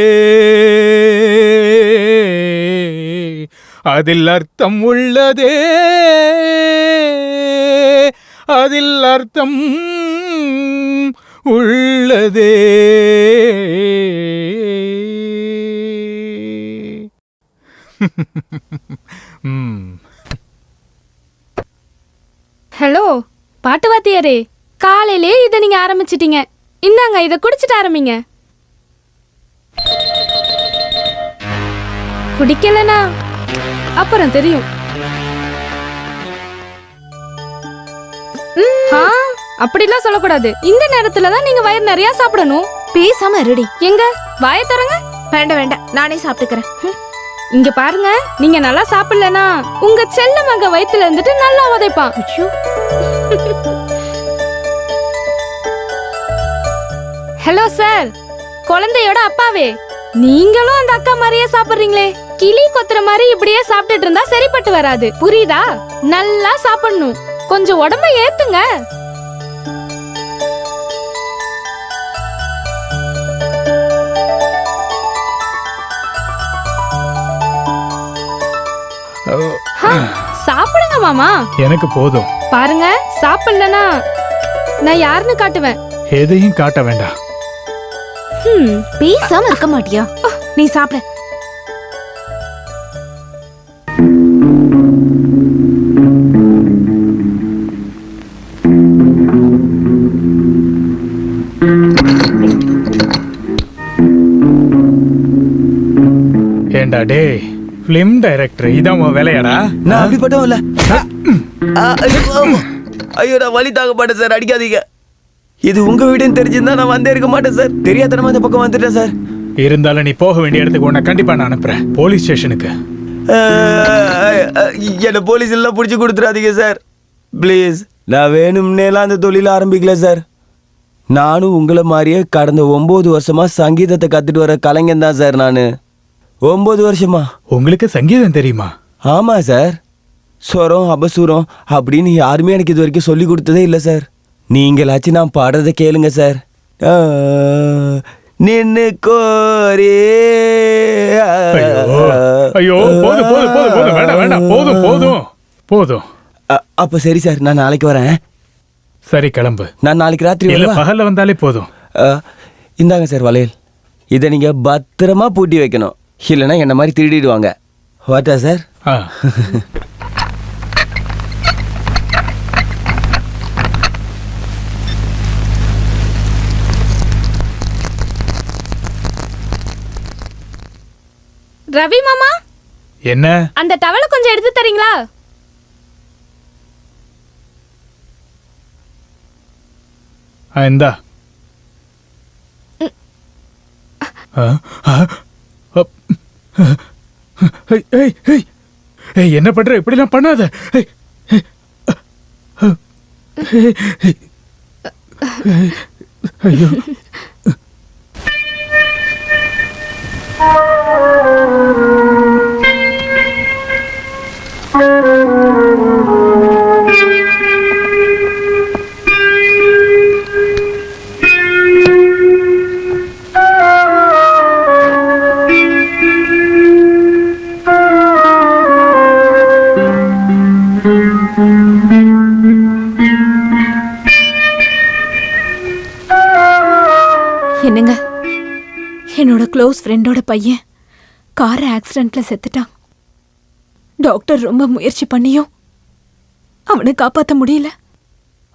அதில் அர்த்தம் உள்ளதே. அதில் அர்த்தம் உள்ளதே. ஹலோ பாட்டு வாத்தியாரே, காலையிலே இதை நீங்க ஆரம்பிச்சிட்டீங்க. இந்தாங்க, இதை குடிச்சிட்டு ஆரம்பிங்க. குடிக்கலனா அப்புறம் தெரியும். ஆ, அப்படிலாம் சொல்லக்கூடாது. இந்த நேரத்துல தான் நீங்க வயிறு நிறைய சாப்பிடணும். பேசாம இருடி. எங்க வாயை தரங்க. வேண்டாம் வேண்டாம், நானே சாப்பிட்டுக்கிறேன். இங்க பாருங்க, நீங்க நல்லா சாப்பிடலனா உங்க செல்ல மக வயித்துல இருந்துட்டு நல்லா உதைப்பான். ஐயோ, ஹலோ சார், குழந்தையோட அப்பாவே நீங்களும் அந்த அக்கா மாதிரியே சாப்பிடுறீங்களே. கிளி கொத்துற மாதிரி இப்படியே சாப்பிட்டுட்டு இருந்தா சரிப்பட்டு வராது, புரியுதா? நல்லா சாப்பிடணும். கொஞ்சம் உடம்ப ஏத்துங்க. சாப்பிடுங்க மாமா. எனக்கு போதும். பாருங்க, சாப்பிடலனா நான் யாருன்னு காட்டுவேன். எதையும் காட்ட வேண்டாம். பேசாம இருக்க மாட்டியா? நீ சாப்பிட. ஏண்டா டேய், ஃபிலிம் டைரக்டர், இதான் உன் வேலையாடா? நான் அப்படிப்பட்டவன் இல்ல. ஐயோ, நான் வலி தாங்க மாட்டேன் சார், அடிக்காதீங்க. இது உங்க வீடுன்னு தெரிஞ்சிருந்தா நான் வந்தே இருக்க மாட்டேன் சார். தெரியாதனமா இந்த பக்கம் வந்துட்டேன் சார். இருந்தாலும் நீ போக வேண்டிய இடத்துக்கு உன்னை கண்டிப்பா நான் அனுப்புறேன், போலீஸ் ஸ்டேஷனுக்கு. என்ன போலீஸ் எல்லாம் பிடிச்சி கொடுத்துறாதீங்க சார், ப்ளீஸ். நான் வேணும்னேலாம் அந்த தொழில ஆரம்பிக்கல சார். நானும் உங்களை மாதிரியே கடந்த 9 வருஷமா சங்கீதத்தை கத்துட்டு வர கலைஞன் தான் சார். நான் 9 வருஷமா. உங்களுக்கு சங்கீதம் தெரியுமா? ஆமா சார். ஸ்வரம், அபசூரம் அப்படின்னு யாருமே எனக்கு இது வரைக்கும் சொல்லி கொடுத்ததே இல்லை சார். நீங்களாச்சும் நான் பாடுறத கேளுங்க சார். நின்னு கோரே. ஐயோ, போதும் போதும் போதும் போதும், வேண்டாம் வேண்டாம், போதும் போதும் போதும். அப்ப சரி சார், நான் நாளைக்கு வரேன். சரி, கிளம்பு. நான் நாளைக்கு ராத்திரி இல்ல, வரவா? பகல்ல வந்தாலே போதும். இந்தாங்க சார் வளையல். இதை நீங்க பத்திரமா பூட்டி வைக்கணும், இல்லைன்னா என்ன மாதிரி திருடிடுவாங்க. வாட்டா சார்? ஆ. ரவி மாமா, என்ன? அந்த டவலை கொஞ்சம் எடுத்து தரீங்களா? இந்தா. என்ன பண்ற? இப்படிலாம் பண்ணாத. ஐயோ. என்னங்க, என்னோட க்ளோஸ் ஃப்ரெண்டோட பையன் கார் ஆக்சிடென்ட்ல செத்துட்டான். டாக்டர் ரொம்ப முயற்சி பண்ணியும் அவனை காப்பாற்ற முடியல.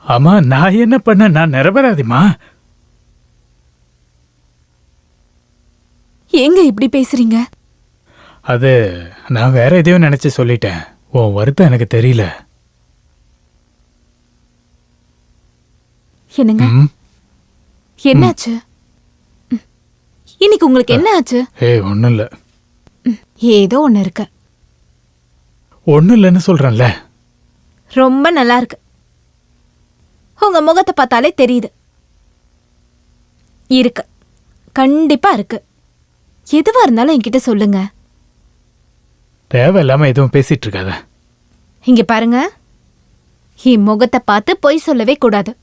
ஆமா, நான் என்ன பண்ண? நான் நிரபராதிமா. ஏங்க இப்படி பேசுறீங்க? அது நான் வேற எதையோ நினைச்சு சொல்லிட்டேன். உன் வருத்தம் எனக்கு தெரியல. என்னங்க, ம். என்னாச்சு? இன்னைக்கு உங்களுக்கு என்ன ஆச்சு? ஒன்னும் இல்ல. ஏதோ ஒண்ணு இருக்கு. ஒன்னும் இல்லைன்னு சொல்றேன்ல. ரொம்ப நல்லா இருக்கு. உங்க முகத்தை பார்த்தாலே தெரியுது. இருக்கு, கண்டிப்பா இருக்கு. எதுவா இருந்தாலும் என்கிட்ட சொல்லுங்க. தேவையில்லாம எதுவும் பேசிட்டு இருக்காத. இங்க பாருங்க, என் முகத்தை பார்த்து பொய் சொல்லவே கூடாது.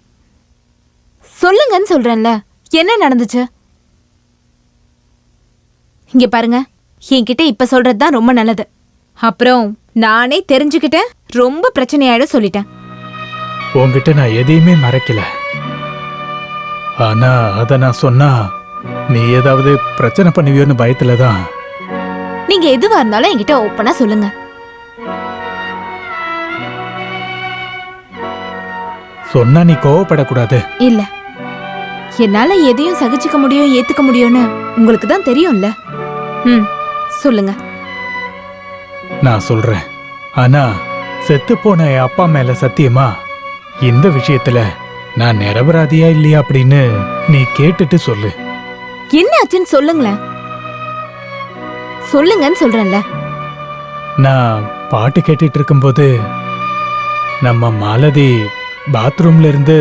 சொல்லுங்கன்னு சொல்றேன்ல. என்ன நடந்துச்சு? இங்க பாருங்க, என்கிட்ட இப்ப சொல்றதுதான் ரொம்ப நல்லது. அப்புறம் நானே தெரிஞ்சுக்கிட்டேன், ரொம்ப பிரச்சனையாயிடும் சொல்லிட்டேன். உன்கிட்ட நான் எதையுமே மறைக்கல. ஆனா அத நான் சொன்னா நீ ஏதாவது பிரச்சனை பண்ணுவியோன்னு பயத்துலதான். நீங்க எதுவா இருந்தாலும் என்கிட்ட ஓப்பனா சொல்லுங்க. சொன்னா நீ கோவப்படக்கூடாது. இல்ல, என்னால எதையும் சகிச்சுக்க முடியும், ஏத்துக்க முடியும்னு உங்களுக்கு தான் தெரியும்ல. சொல்லுங்க. நான் சொல்றேன். ஆனா செத்து போன என் அப்பா மேல சத்தியமா இந்த விஷயத்துல நான் நிரபராதியா இல்லையா அப்படின்னு நீ கேட்டுட்டு சொல்லு. என்ன ஆச்சுன்னு சொல்லுங்களேன். சொல்லுங்கன்னு சொல்றேன்ல. நான் பாட்டு கேட்டுட்டு இருக்கும்போது நம்ம மாலதி பாத்ரூம்ல இருந்து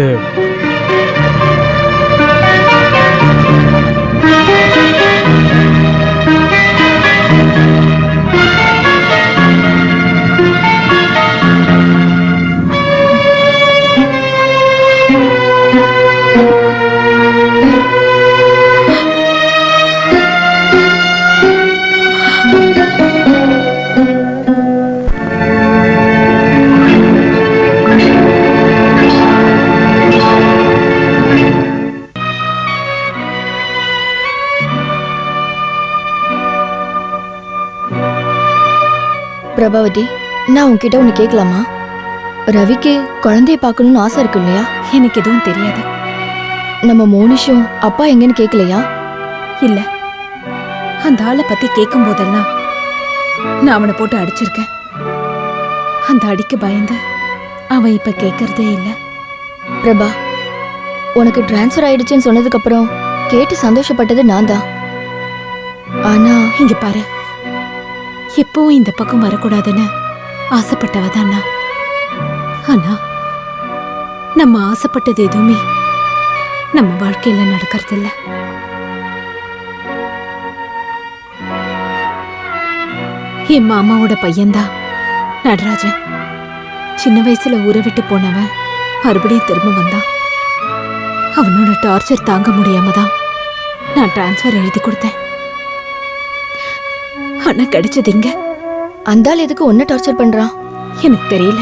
பிரபாவதி, நான் உன்கிட்ட ஒன்று கேட்கலாமா? ரவிக்கு குழந்தைய பார்க்கணும்னு ஆசை இருக்கு இல்லையா? எனக்கு எதுவும் தெரியாது. நம்ம மோனிஷும் அப்பா எங்கன்னு கேட்கலையா? இல்ல, அந்த ஆளை பத்தி கேட்கும் போதெல்லாம் நான் அவனை போட்டு அடிச்சிருக்கேன். அந்த அடிக்கு பயந்து அவன் இப்ப கேட்கறதே இல்ல. பிரபா, உனக்கு டிரான்ஸ்ஃபர் ஆயிடுச்சுன்னு சொன்னதுக்கு அப்புறம் கேட்டு சந்தோஷப்பட்டது நான் தான். ஆனா இங்க பாரு, எப்பவும் இந்த பக்கம் வரக்கூடாதுன்னு ஆசைப்பட்டவதான் நான். ஆனா நம்ம ஆசைப்பட்டது எதுவுமே நம்ம வாழ்க்கையில நடக்கிறது இல்ல. என் மாமாவோட பையன்தான் நடராஜன். சின்ன வயசுல ஊரை விட்டு போனவன் மறுபடியும் திரும்ப வந்தான். அவனோட டார்ச்சர் தாங்க முடியாம தான் நான் டிரான்ஸ்ஃபர் எழுதி கொடுத்தேன். ஆனா கிடைச்சது இங்க. அந்த ஆள் எதுக்கு உன்னை டார்ச்சர் பண்றான்? எனக்கு தெரியல.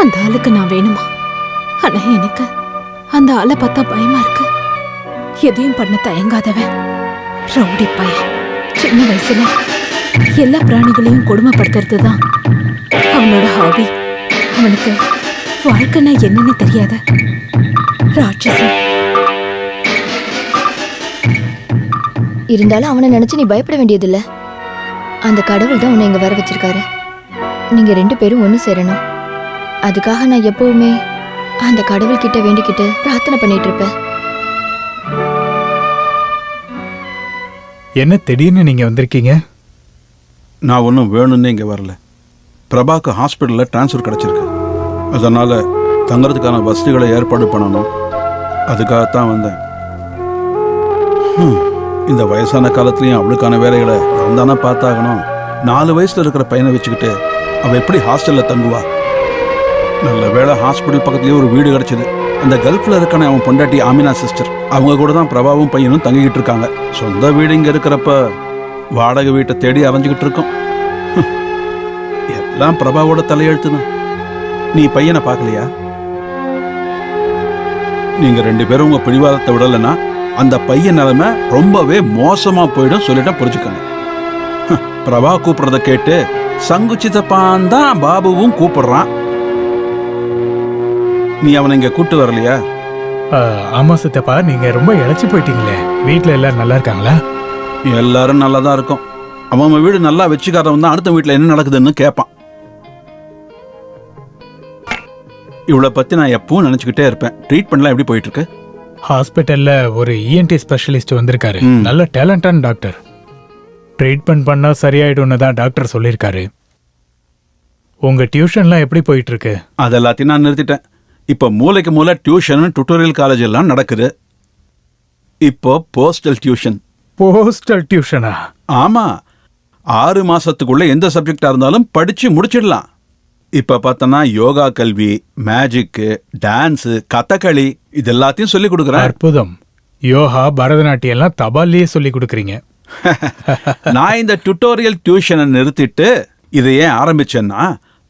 அந்த ஆளுக்கு நான் வேணுமா? ஆனா எனக்கு அந்த ஆளை பார்த்தா பயமா இருக்கு. எதையும் பண்ண தயங்காதவன் ரவுடி பையன். சின்ன வயசுல எல்லா பிராணிகளையும் கொடுமைப்படுத்துறது தான் அவனோட ஹாபி. அவனுக்கு வாழ்க்கைன்னா என்னன்னு தெரியாத ராட்சசன். இருந்தாலும் அவனை நினைச்சு நீ பயப்பட வேண்டியதில்ல. அந்த கடவுள் தான் உன்னை இங்க வர வச்சிருக்காரு. நீங்க 2 பேரும் ஒன்று சேரணும். அதுக்காக நான் எப்பவுமே அந்த கடவுள் கிட்ட வேண்டிக்கிட்டு பிரார்த்தனை பண்ணிட்டு இருப்பேன். என்ன திடீர்னு நீங்க வந்திருக்கீங்க? நான் ஒன்றும் வேணும்னு இங்கே வரல. பிரபாக்கு ஹாஸ்பிட்டலில் ட்ரான்ஸ்ஃபர் கிடச்சிருக்கு. அதனால் தங்குறதுக்கான வசதிகளை ஏற்பாடு பண்ணணும். அதுக்காகத்தான் வந்தேன். இந்த வயசான காலத்துலேயும் அவளுக்கான வேலைகளை நான் தானே பார்த்தாகணும். 4 வயசில் இருக்கிற பையனை வச்சுக்கிட்டு அவள் எப்படி ஹாஸ்டலில் தங்குவா? நல்ல வேளை ஹாஸ்பிட்டல் பக்கத்துலேயே ஒரு வீடு கிடச்சிது. அந்த கல்ஃபில் இருக்கான அவன் பொண்டாட்டி ஆமினா சிஸ்டர், அவங்க கூட தான் பிரபாவும் பையனும் தங்கிக்கிட்டு இருக்காங்க. சொந்த வீடு இங்கே இருக்கிறப்ப வாடகை வீட்டை தேடி அலைஞ்சிக்கிட்டு இருக்கோம். எல்லாம் பிரபாவோட தலையெழுத்துதான். நீ பையனை பார்க்கலையா? நீங்க 2 பேரும் உங்க பிடிவாதத்தை விடலைன்னா அந்த பையன் நிலைமை ரொம்பவே மோசமா போயிடும் சொல்லிட்டா புரிஞ்சுக்கங்க. பிரபா கூப்பிடுறத கேட்டு சங்கு சித்தப்பான் தான் பாபுவும் கூப்பிடுறான். நீ அவனை இங்க கூட்டு வரலையா? ஆமா சித்தப்பா, நீங்க ரொம்ப இழைச்சி போயிட்டீங்களே. வீட்டுல எல்லாரும் நல்லா இருக்காங்களா? எல்லாரும் நல்லா தான் இருக்கும். அவன் வீடு நல்லா வச்சுக்காரவன் தான் அடுத்த வீட்டில் என்ன நடக்குதுன்னு கேட்பான். இவளை பத்தி நான் எப்பவும் நினைச்சுக்கிட்டே இருப்பேன். ட்ரீட்மெண்ட்லாம் எப்படி போயிட்டு இருக்கு? ஹாஸ்பிட்டல்ல ஒரு இஎன்டி ஸ்பெஷலிஸ்ட் வந்திருக்காரு. நல்ல டேலண்டான டாக்டர். ட்ரீட்மெண்ட் பண்ணா சரியாயிடும்னு தான் டாக்டர் சொல்லியிருக்காரு. உங்க டியூஷன்லாம் எப்படி போயிட்டு இருக்கு? அது எல்லாத்தையும் நான் நிறுத்திட்டேன். இப்போ மூளைக்கு மூளை டியூஷன், டுட்டோரியல் காலேஜ் எல்லாம் நடக்குது. இப்போ போஸ்டல் டியூஷன். போஸ்டல் டியூஷனா? ஆமா, 6 மாசத்துக்குள்ள எந்த சப்ஜெக்டா இருந்தாலும் படிச்சு முடிச்சிடலாம். இப்ப பார்த்தனா யோகா கல்வி, மேஜிக்கு, டான்ஸ், கதகளி இது எல்லாத்தையும் சொல்லி கொடுக்குறேன். அற்புதம். யோகா, பரதநாட்டியம் எல்லாம் தபால்லையே சொல்லி கொடுக்குறீங்க. நான் இந்த டுட்டோரியல் டியூஷனை நிறுத்திட்டு இதை ஏன் ஆரம்பிச்சேன்னா,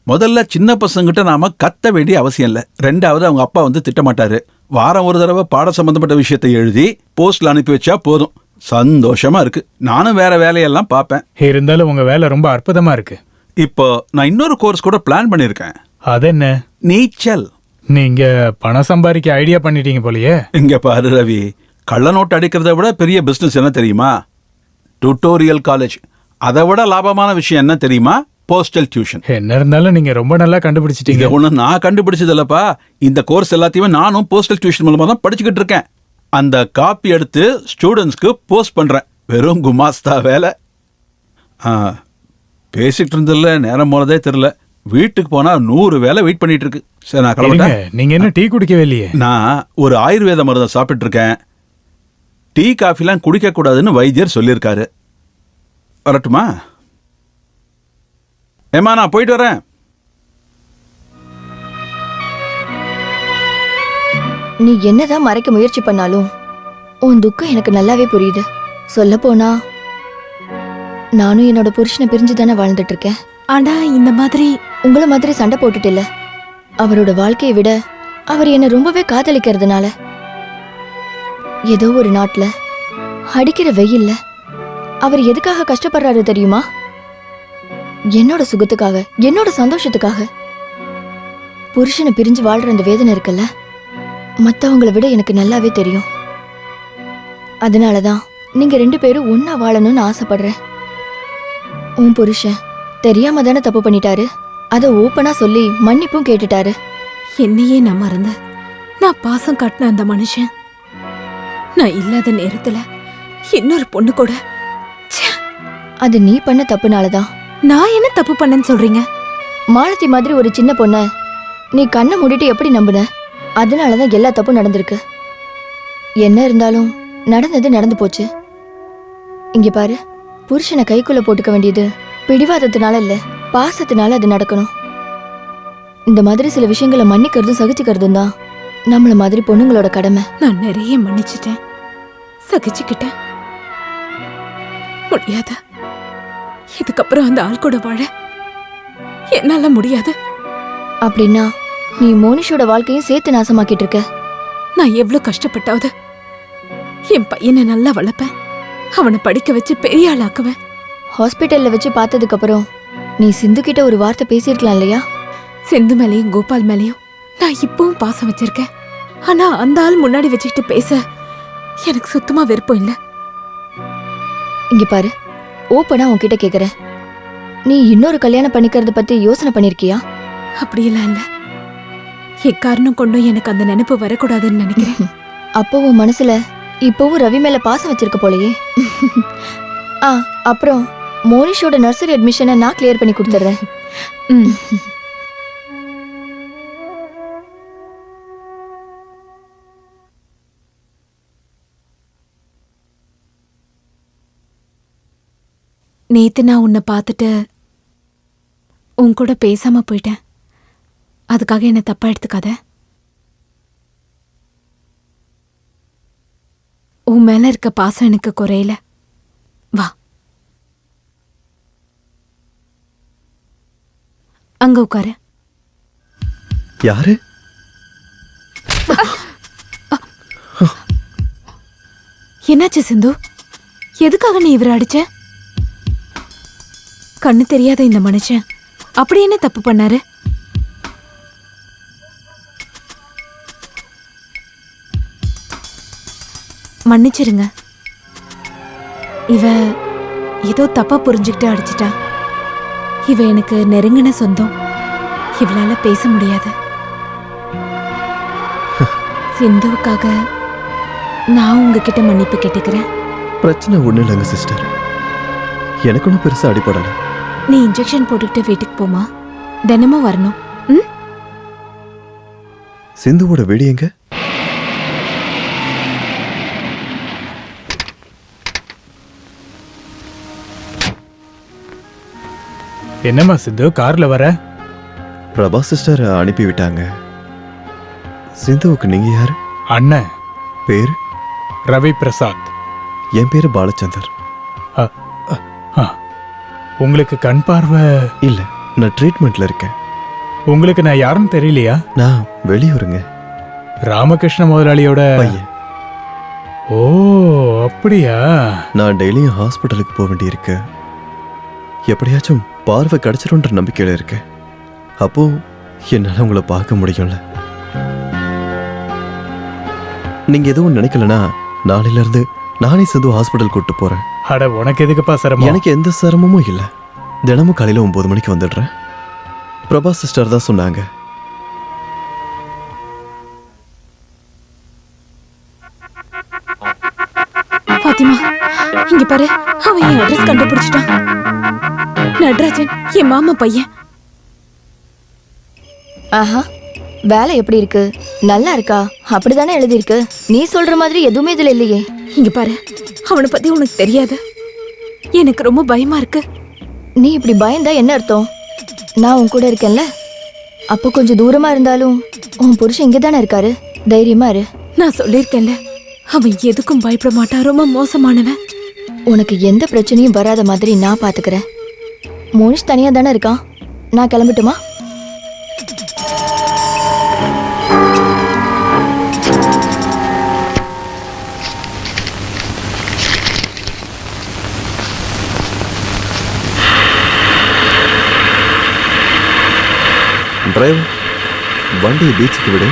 முதல்ல சின்ன பசங்கிட்ட நாம கத்த வேண்டிய அவசியம் இல்லை. 2வது அவங்க அப்பா வந்து திட்டமாட்டாரு. வாரம் ஒரு தடவை பாட சம்பந்தப்பட்ட விஷயத்தை எழுதி போஸ்ட்ல அனுப்பி வச்சா போதும். சந்தோஷமா இருக்கு. நானும் வேற வேலையெல்லாம் பார்ப்பேன். இருந்தாலும் உங்க வேலை ரொம்ப அற்புதமா இருக்கு. இப்போ நான் இன்னொரு கோர்ஸ் கூட பிளான் பண்ணிருக்கேன். அது என்ன? நீச்சல். நீங்க பணம் சம்பாதிக்க ஐடியா பண்ணிட்டீங்க போலயே. இங்க பாரு ரவி, கள்ள நோட்டு அடிக்கிறத விட பெரிய பிசினஸ் என்ன தெரியுமா? Tutorial college. அதை விட லாபமான விஷயம் என்ன தெரியுமா? Postal tuition. என்ன இருந்தாலும் நீங்க ரொம்ப நல்லா கண்டுபிடிச்சிட்டீங்க. இதை ஒண்ணு நான் கண்டுபிடிச்சது இல்லப்பா. இந்த கோர்ஸ் எல்லாத்தையுமே நானும் போஸ்டல் டியூஷன் மூலமா தான் படிச்சுக்கிட்டு இருக்கேன். அந்த காப்பி எடுத்து ஸ்டூடெண்ட்ஸ்க்கு போஸ்ட் பண்றேன். வெறும் குமாஸ்தா வேலை. பேசிட்டு இருந்ததுல நேரம் போனதே தெரியல. வீட்டுக்கு போனா 100 வேலை வெயிட் பண்ணிட்டு இருக்கு. சரி, நான் கிளம்பட்டேன். நீங்க என்ன டீ குடிக்கவே இல்லையே? நான் ஒரு ஆயுர்வேத மருந்தை சாப்பிட்டு இருக்கேன். டீ காஃபிலாம் குடிக்க கூடாதுன்னு வைத்தியர் சொல்லியிருக்காரு. வரட்டுமா? ஏமா, நான் போயிட்டு வரேன். நீ என்னதான் மறைக்க முயற்சி பண்ணாலும் உன் துக்கம் எனக்கு நல்லாவே புரியுது. சொல்ல போனா நானும் என்னோட புருஷனை பிரிஞ்சு தானே வாழ்ந்துட்டு இருக்கேன். ஆனா இந்த மாதிரி உங்கள மாதிரி சண்டை போட்டுட்டு இல்ல. அவரோட வாழ்க்கையை விட அவர் என்ன ரொம்பவே காதலிக்கிறதுனால ஏதோ ஒரு நாட்டுல அடிக்கிற வெயில்ல அவர் எதுக்காக கஷ்டப்படுறாரு தெரியுமா? என்னோட சுகத்துக்காக, என்னோட சந்தோஷத்துக்காக. புருஷனை பிரிஞ்சு வாழ்ற அந்த வேதனை இருக்குல்ல, மத்தவங்களை விட எனக்கு நல்லாவே தெரியும். அதனாலதான் நீங்க 2 பேரும் ஒன்னா வாழணும்னு ஆசைப்படுறேன். உன் புருஷன் தெரியாம தானே தப்பு பண்ணிட்டாரு. அதை ஓப்பனா சொல்லி மன்னிப்பும் கேட்டுட்டாரு. என்னையே நான் மறந்து நான் பாசம் காட்டின அந்த மனுஷன் நான் இல்லாத நேரத்துல இன்னொரு பொண்ணு கூட. ச்சே, அது நீ பண்ண தப்புனாலதான். நான் என்ன தப்பு பண்ணேன்னு சொல்றீங்க? மாலதி மாதிரி ஒரு சின்ன பொண்ண நீ கண்ணை மூடிட்டு எப்படி நம்புன? அதனாலதான் எல்லா தப்பும் நடந்திருக்கு. என்ன இருந்தாலும் நடந்தது நடந்து போச்சு. இங்க பாரு, புருஷனை கைக்குள்ள போட்டுக்க வேண்டியது பிடிவாதத்தினால இல்ல, பாசத்தினால அது நடக்கணும். இந்த மாதிரி சில விஷயங்களை மன்னிக்கிறதும் சகிச்சுக்கிறதும் தான் நம்மள மாதிரி பொண்ணுங்களோட கடமை. நான் நிறைய மன்னிச்சிட்டேன், சகிச்சுக்கிட்டேன். முடியாது, இதுக்கப்புறம் அந்த ஆள் கூட வாழ என்னால முடியாது. அப்படின்னா நீ மோனிஷோட வாழ்க்கையும் சேர்த்து நாசமாக்கிட்டு இருக்க. நான் எவ்வளவு கஷ்டப்பட்டாவது என் பையனை நல்லா வளர்ப்பேன், அவனை படிக்க வச்சு பெரிய ஆளாக்குவேன். ஹாஸ்பிட்டல்ல வச்சு பார்த்ததுக்கு அப்புறம் நீ சிந்து கிட்ட ஒரு வார்த்தை பேசியிருக்கலாம் இல்லையா? சிந்து மேலையும் கோபால் மேலையும் நான் இப்பவும் பாசம் வச்சிருக்கேன். ஆனா அந்த ஆள் முன்னாடி வச்சுக்கிட்டு பேச எனக்கு சுத்தமா விருப்பம் இல்ல. இங்க பாரு, ஓப்பனா உன்கிட்ட கேக்குறேன், நீ இன்னொரு கல்யாணம் பண்ணிக்கிறத பத்தி யோசனை பண்ணிருக்கியா? அப்படியெல்லாம் இல்ல. எக்காரணம் கொண்டும் எனக்கு அந்த நினைப்பு வரக்கூடாதுன்னு நினைக்கிறேன். அப்போ உன் மனசுல இப்பவும் ரவி மேல பாசம் வச்சிருக்க போலயே. அப்புறம் மோனிஷோட நர்சரி அட்மிஷனை நான் கிளியர் பண்ணி கொடுத்துறேன். நேத்து நான் உன்னை பார்த்துட்டு உன் கூட பேசாம போயிட்டேன். அதுக்காக என்ன தப்பா எடுத்துக்காத. உன் மேல இருக்க பாசம் எனக்கு குறையல. வா, அங்க உட்காரு. யாரு? என்னாச்சு சிந்து? எதுக்காக நீ இவரை அடிச்ச? கண்ணு தெரியாத இந்த மனுஷன் அப்படி என்ன தப்பு பண்ணாரு? மன்னிச்சிருங்க, இவ ஏதோ தப்பா புரிஞ்சுக்கிட்டு அடிச்சிட்டா. இவ எனக்கு நெருங்கின சொந்தம், இவளால பேச முடியாது. சிந்துவுக்காக நான் உங்ககிட்ட மன்னிப்பு கேட்டுக்கிறேன். பிரச்சனை ஒண்ணு இல்லைங்க சிஸ்டர், எனக்கு ஒன்றும் பெருசா அடிப்படலை. நீ இன்ஜெக்ஷன் போட்டுக்கிட்டு வீட்டுக்கு போமா, தினமும் வரணும். சிந்துவோட வீடு எங்க? என்னம்மா சிந்து கார்ல வர? பிரபா சிஸ்டர் அனுப்பி விட்டாங்க. சிந்துவுக்கு நீங்க யாரு? அண்ணன். பேரு ரவி பிரசாத். என் பேரு பாலச்சந்தர். உங்களுக்கு கண் பார்வை இல்ல, நான் ட்ரீட்மெண்ட்ல இருக்கேன். உங்களுக்கு நான் யாருன்னு தெரியலையா? நான் வெளியூருங்க. ராமகிருஷ்ண முதலாளியோட பையன். ஓ அப்படியா? நான் டெய்லியும் ஹாஸ்பிட்டலுக்கு போக வேண்டியிருக்கு. எப்படியாச்சும் பார்வை கிடைச்சிரும்ன்ற நம்பிக்கையில இருக்கேன். அப்போ என்னால உங்களை பார்க்க முடியும்ல. நீங்க எதுவும் நினைக்கலனா நாளையில இருந்து நானே சிந்து ஹாஸ்பிட்டல் கூட்டு போறேன். அட உனக்கு எதுக்குப்பா சிரமம்? எனக்கு எந்த சிரமமும் இல்லை. தினமும் காலையில் 9 மணிக்கு வந்துடுறேன். பிரபா சிஸ்டர் தான் சொன்னாங்க. பாத்திமா, இங்க பாரு, அவன் என் அட்ரஸ் கண்டுபிடிச்சிட்டான். நடராஜன், என் மாமா பையன். ஆஹா, வேலை எப்படி இருக்கு? நல்லா இருக்கா? அப்படிதானே எழுதியிருக்கு. நீ சொல்ற மாதிரி எதுவுமே இதுல இல்லையே. இங்க பாரு, அவனை பத்தி உனக்கு தெரியாது. எனக்கு ரொம்ப பயமா இருக்கு. நீ இப்படி பயந்தா என்ன அர்த்தம்? நான் உன் கூட இருக்கேன்ல. அப்போ கொஞ்சம் தூரமா இருந்தாலும் உன் புருஷன் இங்கே தானே இருக்காரு. தைரியமா இரு. நான் சொல்லியிருக்கேன்ல, அவன் எதுக்கும் பயப்பட மாட்டான். ரொம்ப மோசமானவன். உனக்கு எந்த பிரச்சனையும் வராத மாதிரி நான் பாத்துக்கிறேன். மோனிஷ் தனியா தானே இருக்கான். நான் கிளம்பட்டுமா? டிரைவர், வண்டியை பீச்சுக்கு விடு.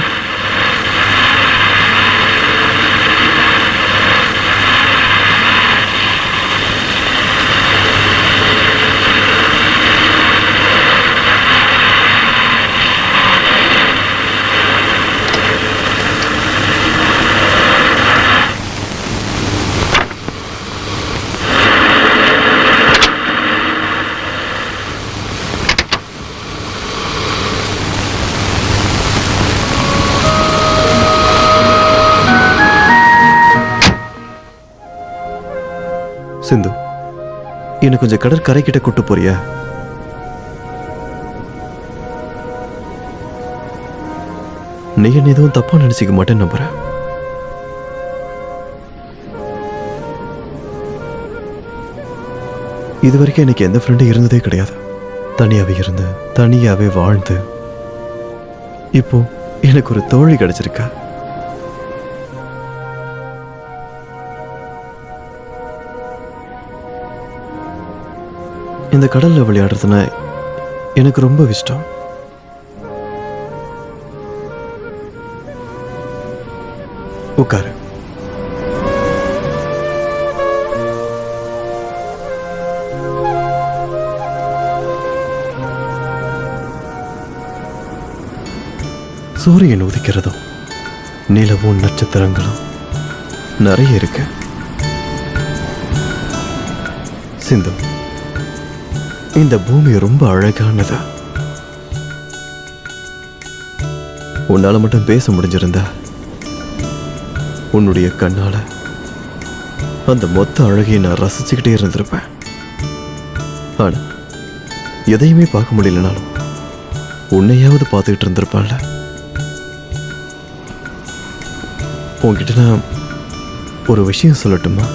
சிந்து, என்ன கொஞ்சம் கடற்கரை கிட்ட கூட்டு போறியா? நீ என்ன எதுவும் தப்பா நினைச்சுக்க மாட்டேன்னு நம்புறேன். இது வரைக்கும் எனக்கு எந்த ஃப்ரெண்டும் இருந்ததே கிடையாது. தனியாவே இருந்து தனியாவே வாழ்ந்து இப்போ எனக்கு ஒரு தோழி கிடைச்சிருக்கா. இந்த கடல்ல விளையாடுறதுனா எனக்கு ரொம்ப இஷ்டம். உட்காரு. சூரியன் உதிக்கிறதும் நிலவும் நட்சத்திரங்களும் நிறைய இருக்கு. சிந்து, இந்த பூமி ரொம்ப அழகானது. உன்னால மட்டும் பேச முடிஞ்சிருந்தா உன்னுடைய கண்ணால அந்த மொத்த அழகையை நான் ரசிச்சுக்கிட்டே இருந்திருப்பேன். ஆனா எதையுமே பார்க்க முடியலனாலும் உன்னையாவது பார்த்துக்கிட்டு இருந்திருப்பான்ல. உன்கிட்ட நான் ஒரு விஷயம் சொல்லட்டுமா?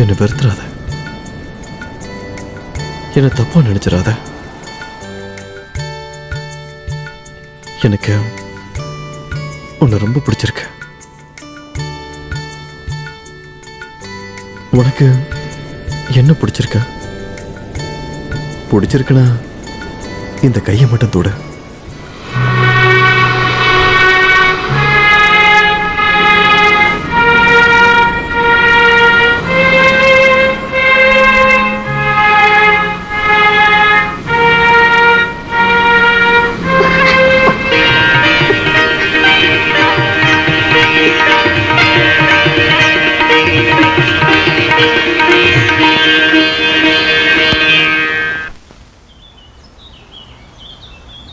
என்னை வெறுத்துறாத, என்னை தப்பா நினைச்சிடாத. எனக்கு உன்னை ரொம்ப பிடிச்சிருக்கு. உனக்கு என்ன பிடிச்சிருக்க? பிடிச்சிருக்குன்னா இந்த கையை மட்டும் தொடு.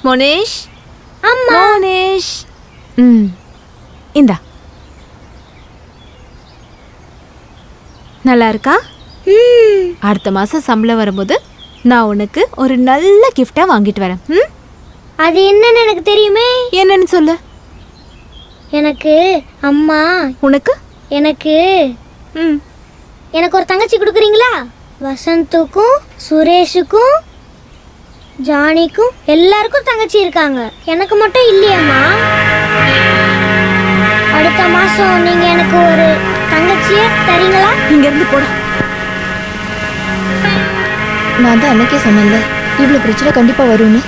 மோனிஷ், அம்மா. மோனிஷ், இந்தா. நல்லா இருக்கா? அடுத்த மாசம் சம்பளம் வரும்போது நான் உனக்கு ஒரு நல்ல கிஃப்டா வாங்கிட்டு வரேன். அது என்னன்னு எனக்கு தெரியுமே. என்னன்னு சொல்லு. எனக்கு அம்மா, உனக்கு எனக்கு எனக்கு ஒரு தங்கச்சி கொடுக்குறீங்களா? வசந்துக்கும் சுரேஷுக்கும் ஜானிக்கும் எல்லாருக்கும் தங்கச்சி இருக்காங்க. எனக்கு மட்டும் இல்லையாம்மா? அடுத்த மாசம் நீங்க எனக்கு ஒரு தங்கச்சிய தரீங்களா? இங்க இருந்து போட. நான் தான் அன்னைக்கே சொன்னேன்ல, இவ்வளவு பிரச்சனை கண்டிப்பா வரும்னு.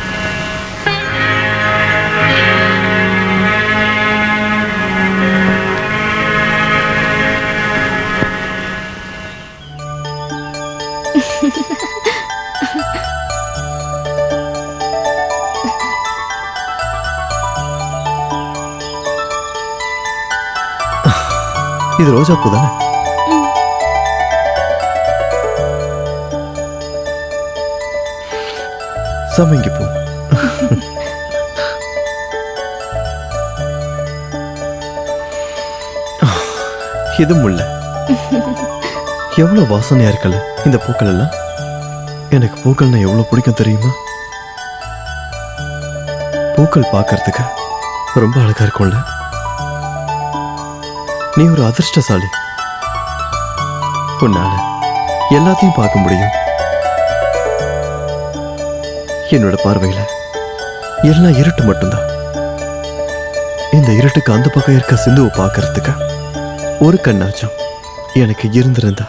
இது ரோஜா பூ தானே? சமைங்கி பூ. இது முல்லை. எவ்வளவு வாசனையா இருக்கல இந்த பூக்கள் எல்லாம். எனக்கு பூக்கள்னா எவ்வளவு பிடிக்கும் தெரியுமா? பூக்கள் பார்க்கறதுக்கு ரொம்ப அழகா இருக்கும்ல. நீ ஒரு அதிர்ஷ்டசாலி. உன்னால எல்லாத்தையும் பார்க்க முடியும். என்னோட பார்வையில எல்லாம் இருட்டு மட்டும்தான். இந்த இருட்டுக்கு அந்த பக்கம் இருக்க சிந்துவை பார்க்கறதுக்கு ஒரு கண்ணாச்சும் எனக்கு இருந்திருந்தா.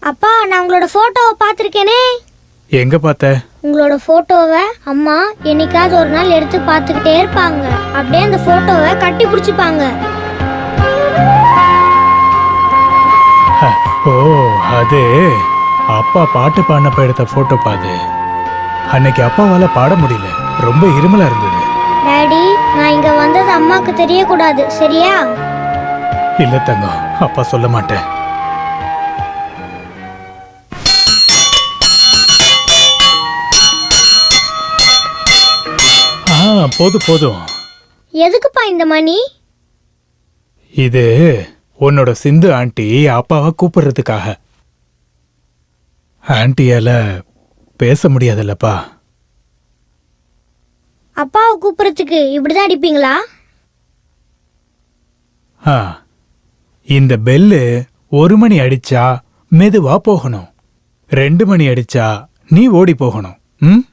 அப்பா, நான் உங்களோட போட்டோவை பார்த்துருக்கேனே. எங்க பார்த்த? உங்களோட போட்டோவை அம்மா என்னைக்காவது ஒரு நாள் எடுத்து பார்த்துக்கிட்டே இருப்பாங்க. அப்படியே அந்த போட்டோவை கட்டி பிடிச்சிப்பாங்க. ஓ, அது அப்பா பாட்டு பாடினப்ப எடுத்த போட்டோ பாது. அன்னைக்கு அப்பாவால பாட முடியல, ரொம்ப இருமலா இருந்தது. டாடி, நான் இங்க வந்தது அம்மாக்கு தெரியக்கூடாது, சரியா? இல்ல தங்கம், அப்பா சொல்ல மாட்டேன். போதும் போதும். எதுக்குப்பா இந்த மணி? இது உன்னோட சிந்து ஆண்டி அப்பாவை கூப்பிடுறதுக்காக. ஆண்டியால பேச முடியாதுல்லப்பா. அப்பாவை கூப்பிடுறதுக்கு இப்படிதான் அடிப்பீங்களா? இந்த பெல்லு 1 மணி அடிச்சா மெதுவா போகணும், 2 மணி அடிச்சா நீ ஓடி போகணும். ம்,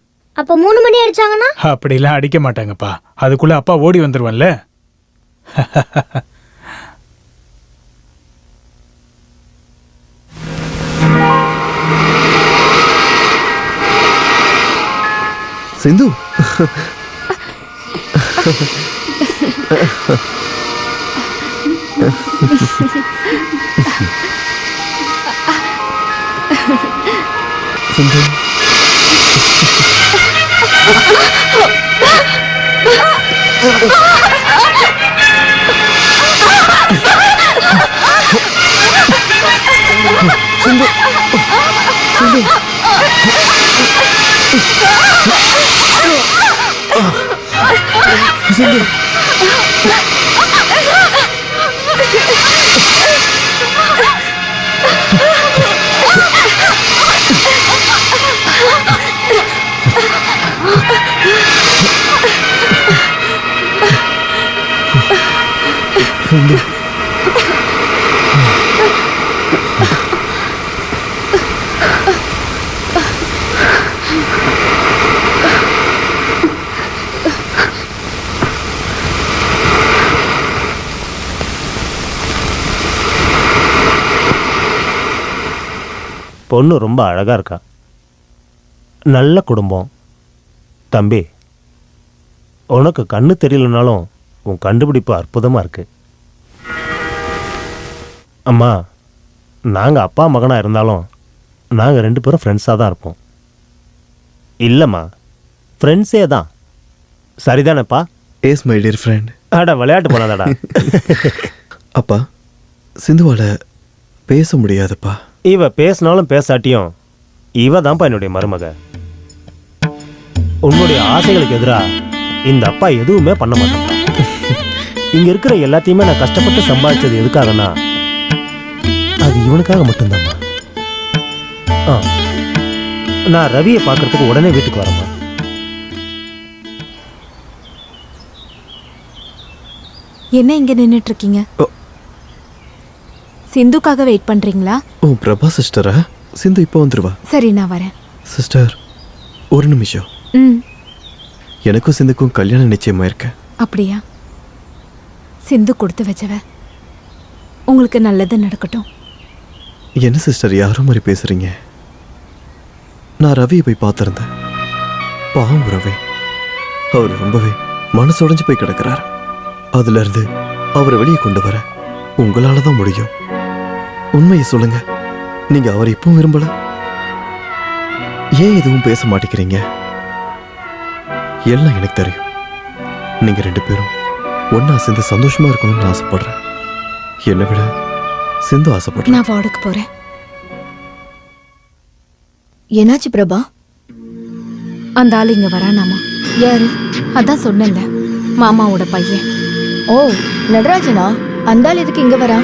அப்ப 3 மணி அடிச்சாங்கன்னா? அப்படிலாம் அடிக்க மாட்டாங்கப்பா, அதுக்குள்ள அப்பா ஓடி வந்துருவன்ல. சிந்து, சிந்து, சிந்து, சிந்து. சிந்து. சிந்து. பொண்ணு ரொம்ப அழகா இருக்கா. நல்ல குடும்பம். தம்பி, உனக்கு கண்ணு தெரியலனாலும் உன் கண்டுபிடிப்பு அற்புதமாக இருக்கு. அம்மா, நாங்கள் அப்பா மகனாக இருந்தாலும் நாங்கள் 2 பேரும் ஃப்ரெண்ட்ஸாக தான் இருப்போம். இல்லைம்மா, ஃப்ரெண்ட்ஸே தான். சரிதானேப்பா? Yes my dear friend. அடா, விளையாட்டு போனாதாடா. அப்பா, சிந்துவால பேச முடியாதுப்பா. இவ பேசினாலும் பேசாட்டியும் இவ தான்ப்பா என்னுடைய மருமக. உன்னுடைய ஆசைகளுக்கு எதிராக இந்த அப்பா எதுவுமே பண்ண மாட்டான். இங்க இருக்கிற எல்லாத்தையுமே நான் கஷ்டப்பட்டு சம்பாதிச்சது எதுக்காகனா அது இவனுக்காக மட்டும்தாம்மா. நான் ரவியை பார்க்கறதுக்கு உடனே வீட்டுக்கு வரேம்மா. என்ன இங்க நின்னுட்டு இருக்கீங்க? சிந்துக்காக வெயிட் பண்றீங்களா? ஓ, பிரபா சிஸ்டரா? சிந்து இப்போ வந்துருவா. சரி, நான் வரேன். சிஸ்டர், ஒரு நிமிஷம். எனக்கும் சிந்துக்கும் கல்யாணம் நிச்சயமாயிருக்கு. அப்படியா? சிந்து கொடுத்து வச்சவ. உங்களுக்கு நல்லது நடக்கட்டும். என்ன சிஸ்டர் யாரோ மாதிரி பேசுறீங்க? நான் ரவியை போய் பார்த்திருந்தேன். பாவம் ரவி, அவர் ரொம்பவே மனசுடைஞ்சு போய் கிடக்கிறார். அதுல இருந்து அவரை வெளியே கொண்டு வர உங்களால தான் முடியும். உண்மையை சொல்லுங்க, நீங்க அவர் இப்பவும் விரும்பல. ஏன் எதுவும் பேச மாட்டேங்கிறீங்க? எல்லாம் எனக்கு தெரியும். நீங்க 2 பேரும் ஒன்னா சேர்ந்து சந்தோஷமா இருக்கணும்னு ஆசைப்படுறேன். என்னை விட சிந்து ஆசைப்படுறேன். நான் வார்டுக்கு போறேன். என்னாச்சு பிரபா? அந்த ஆள் இங்க வரானாமா? யாரு? அதான் சொன்னேன்ல, மாமாவோட பையன். ஓ, நடராஜனா? அந்த ஆள் எதுக்கு இங்க வரா?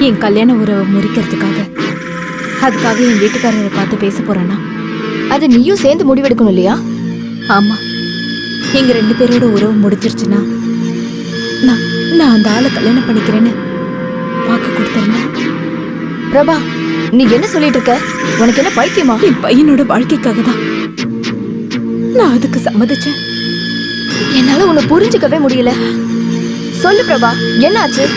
என் கல்யாண உறவை முறிக்கிறதுக்காக. அதுக்காக என் வீட்டுக்காரரை பார்த்து பேச போறானா? அது நீயும் சேர்ந்து முடிவெடுக்கணும் இல்லையா? ஆமா, எங்க 2 பேரோட உறவு முடிஞ்சிருச்சுன்னா நான் அந்த ஆளை கல்யாணம் பண்ணிக்கிறேன்னு வாக்கு கொடுத்திருந்தேன். பிரபா, நீ என்ன சொல்லிட்டு இருக்க? உனக்கு என்ன பைத்தியமா? என் பையனோட வாழ்க்கைக்காக தான் நான் அதுக்கு சம்மதிச்சேன். என்னால உன்னை புரிஞ்சுக்கவே முடியல. சொல்லு பிரபா, என்ன ஆச்சு?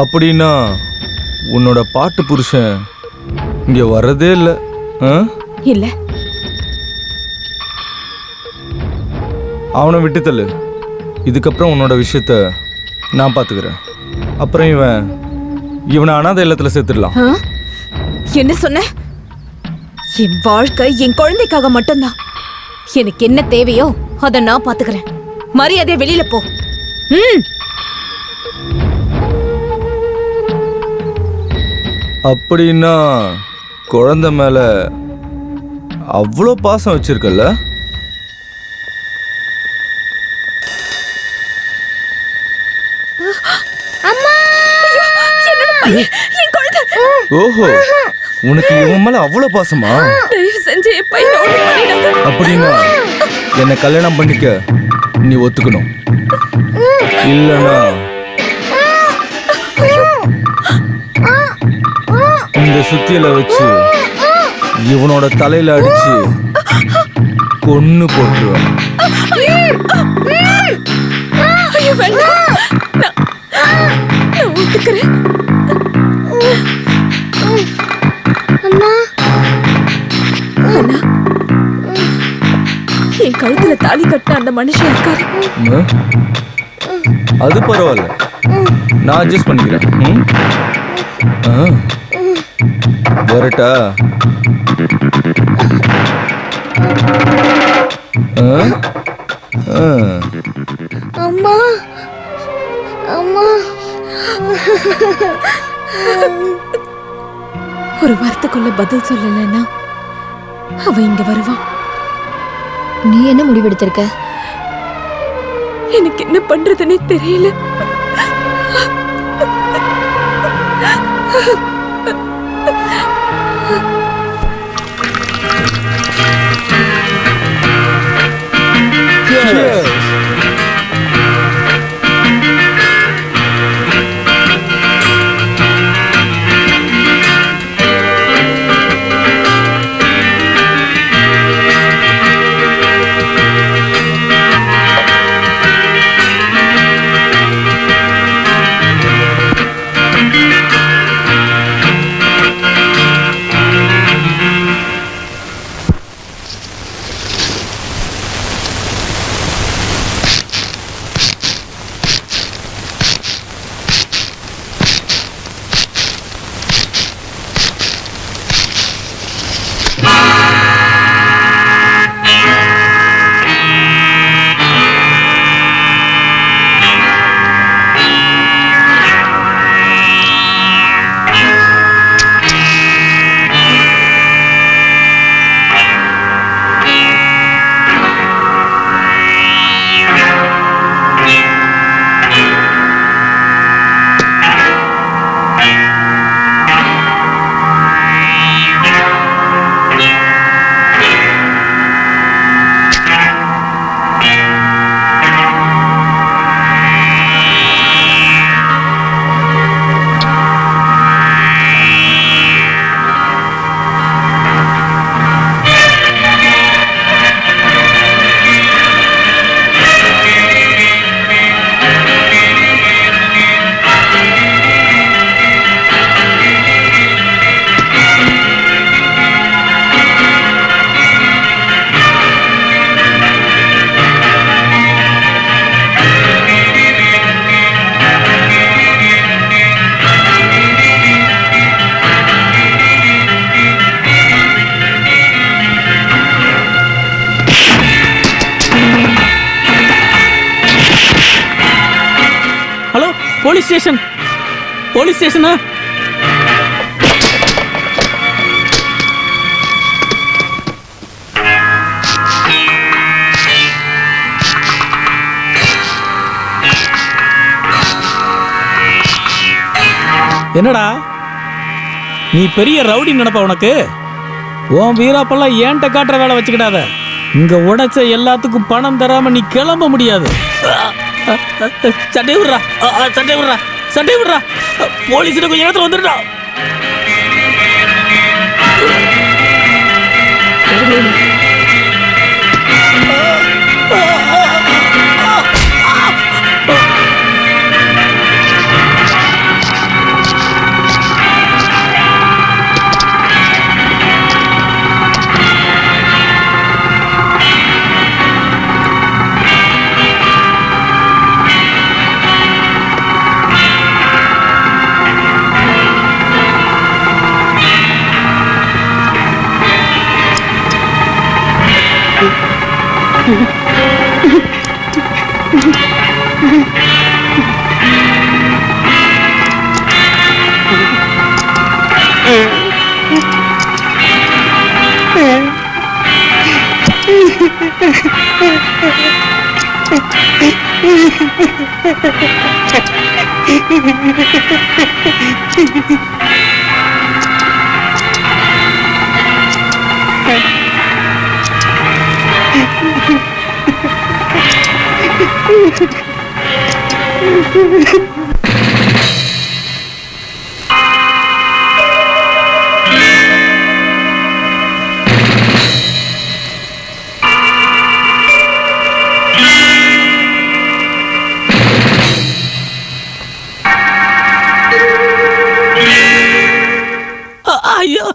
அப்படின்னா உன்னோட பாட்டு புருஷன் இங்க வர்றதே இல்லை. இல்ல, அவனை விட்டு தள்ளு. இதுக்கப்புறம் உன்னோட விஷயத்த நான் பார்த்துக்கிறேன். அப்புறம் இவனை அனாதை இல்லத்துல சேர்த்துடலாம். என்ன சொன்ன? என் வாழ்க்கை என் குழந்தைக்காக மட்டும்தான். எனக்கு என்ன தேவையோ அதை நான் பாத்துக்கிறேன். மரியாதையா வெளியில போ. அப்படின்னா குழந்தை மேல அவ்வளோ பாசம் வச்சிருக்கல? ஓஹோ, உனக்கு இவன் மேல அவ்வளவு பாசமா? அப்படின்னா என்ன கல்யாணம் பண்ணிக்க நீ ஒத்துக்கணும். இல்லனா இந்த சுத்தியில வச்சு இவனோட தலையில அடிச்சு கொன்னு போட்டுருவேன். என் கழுத்துல தாலி கட்ட அந்த மனுஷன் இருக்காரு. அது பரவாயில்ல, நான் அட்ஜஸ்ட் பண்ணிக்கிறேன். வரட்டா? அம்மா அம்மா, ஒரு வார்த்தைக்குள்ள பதில் சொல்லலைன்னா அவ இங்க வருவான். நீ என்ன முடிவெடுத்திருக்க? எனக்கு என்ன பண்றதுன்னே தெரியல. போலீஸ் ஸ்டேஷன், போலீஸ் ஸ்டேஷனா? என்னடா நீ பெரிய ரவுடி நினைப்ப உனக்கு? உன் வீராப்பெல்லாம் ஏன்ட்ட காட்டுற வேலை வச்சுக்கிடாத. இங்க உடைச்ச எல்லாத்துக்கும் பணம் தராம நீ கிளம்ப முடியாது. சட்டை விடுறா, சட்டை விடுறா, சட்டை விடுறா. போலீஸ் கொஞ்சம் இடத்துல வந்துடுறா. ஐயோ,